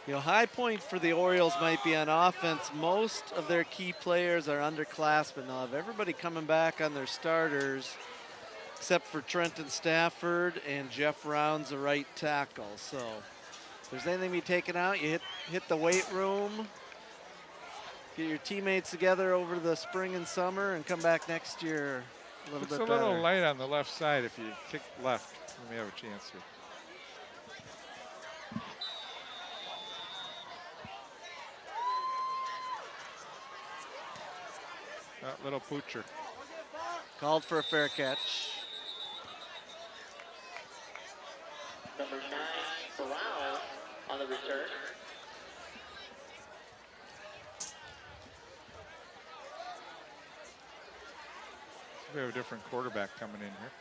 You know, high point for the Orioles might be on offense. Most of their key players are underclassmen. They'll have everybody coming back on their starters, except for Trenton Stafford and Jeff Rounds, the right tackle. So if there's anything to be taken out, you hit the weight room, get your teammates together over the spring and summer, and come back next year a little It's bit a better. little light on the left side. If you kick left, you may have a chance here. Little poocher. Called for a fair catch. Number 9, Brown on the return. We have a different quarterback coming in here.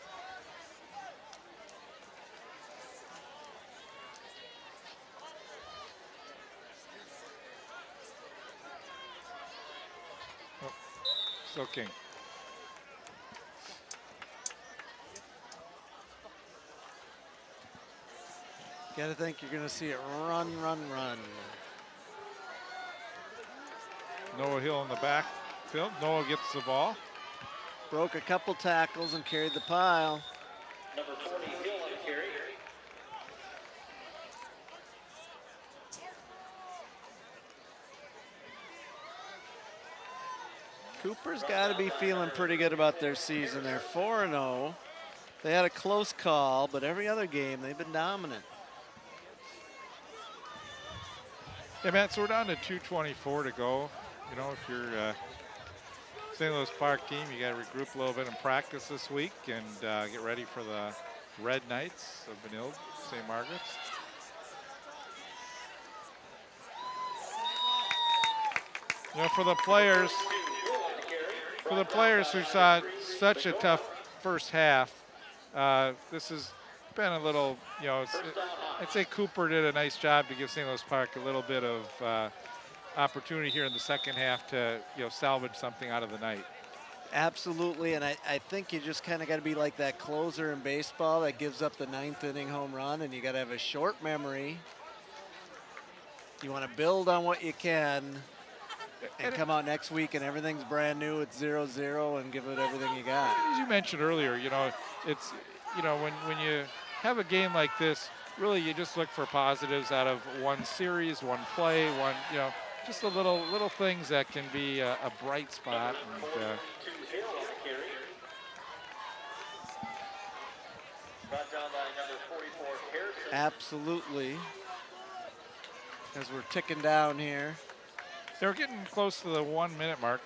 Oh, still King. Gotta think you're gonna see it run, run, run. Noah Hill in the backfield. Noah gets the ball. Broke a couple tackles and carried the pile. Number 40, Hill on the carry. Cooper's got to be feeling pretty good about their season. They're 4-0. They had a close call, but every other game they've been dominant. Yeah, Matt, so we're down to 2:24 to go. You know, if you're St. Louis Park team, you got to regroup a little bit and practice this week and get ready for the Red Knights of Benilde, St. Margaret's. You know, for the players who saw such a tough first half, this has been a little, you know, I'd say Cooper did a nice job to give St. Louis Park a little bit of opportunity here in the second half to, you know, salvage something out of the night. Absolutely, and I think you just kind of got to be like that closer in baseball that gives up the 9th inning home run, and you got to have a short memory. You want to build on what you can and come out next week and everything's brand new. It's 0-0 and give it everything you got. As you mentioned earlier, it's, when you have a game like this, really you just look for positives out of one series, one play, just the little things that can be a bright spot. And, Brought down by number 44, Harrison. Absolutely. As we're ticking down here. they're getting close to the 1 minute mark.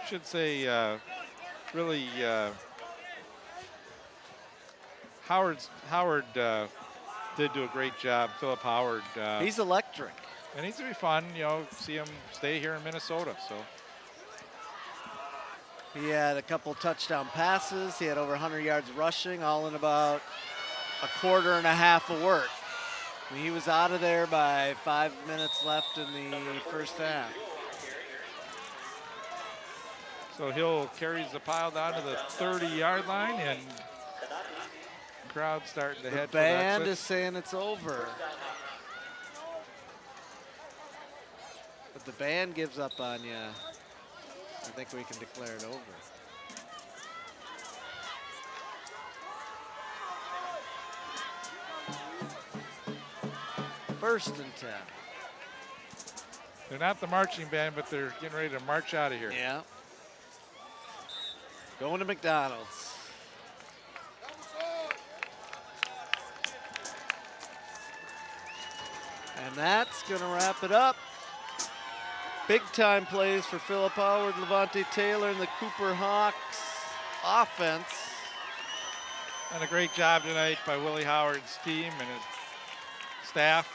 Should say, really, Howard did do a great job. Philip Howard. He's electric. It needs to be fun, see him stay here in Minnesota. So He had a couple touchdown passes. He had over 100 yards rushing, all in about a quarter and a half of work. I mean, he was out of there by 5 minutes left in the first half. So Hill carries the pile down to the 30-yard line, and the crowd starting to head The for that band exit. is saying it's over. If the band gives up on you, I think we can declare it over. First and 10. They're not the marching band, but they're getting ready to march out of here. Yeah. Going to McDonald's. And that's going to wrap it up. Big time plays for Philip Howard, Levante Taylor, and the Cooper Hawks offense. And a great job tonight by Willie Howard's team and his staff,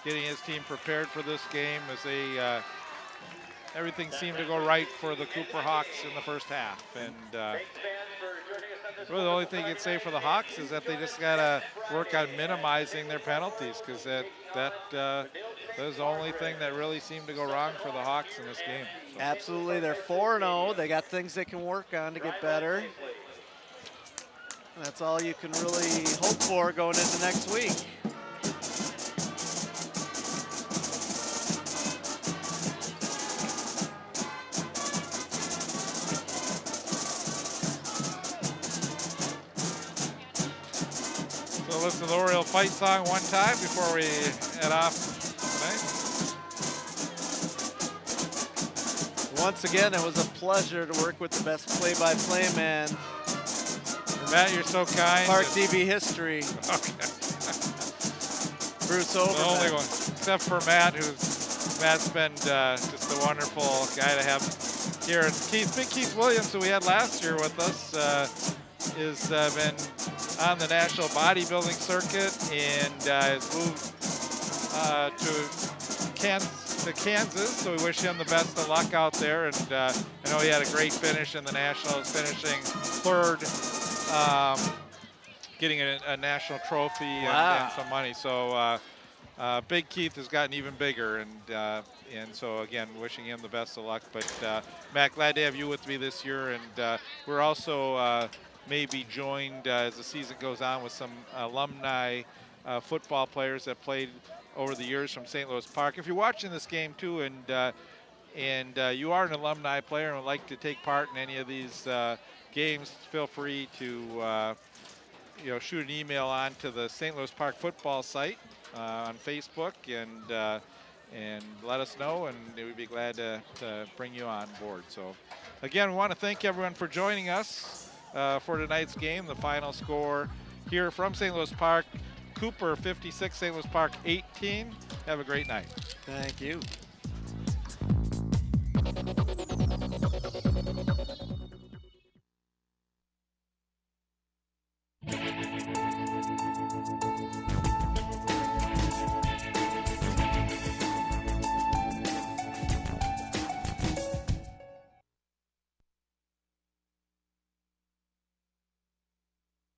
getting his team prepared for this game as they everything seemed to go right for the Cooper Hawks in the first half. And really the only thing you'd say for the Hawks is that they just got to work on minimizing their penalties, because that was the only thing that really seemed to go wrong for the Hawks in this game. So. Absolutely, they're 4-0. They got things they can work on to get better. And that's all you can really hope for going into next week. So listen to the Oriole fight song one time before we head off tonight. Once again, it was a pleasure to work with the best play-by-play man. Matt, you're so kind. ParkTV history. Okay. Bruce The Overman. only one, except for Matt, Matt's been just a wonderful guy to have here. And Big Keith Williams, who we had last year with us, has been on the national bodybuilding circuit and has moved to Kansas. So we wish him the best of luck out there. And I know he had a great finish in the Nationals, finishing third. Getting a national trophy and some money. So Big Keith has gotten even bigger, and so again, wishing him the best of luck. But Matt, glad to have you with me this year, and we're also maybe joined as the season goes on with some alumni football players that played over the years from St. Louis Park. If you're watching this game too, and you are an alumni player and would like to take part in any of these games, feel free to shoot an email on to the St. Louis Park football site on Facebook and let us know, and we'd be glad to bring you on board. So again, we want to thank everyone for joining us for tonight's game. The final score here from St. Louis Park, Cooper 56, St. Louis Park 18. Have a great night. Thank you.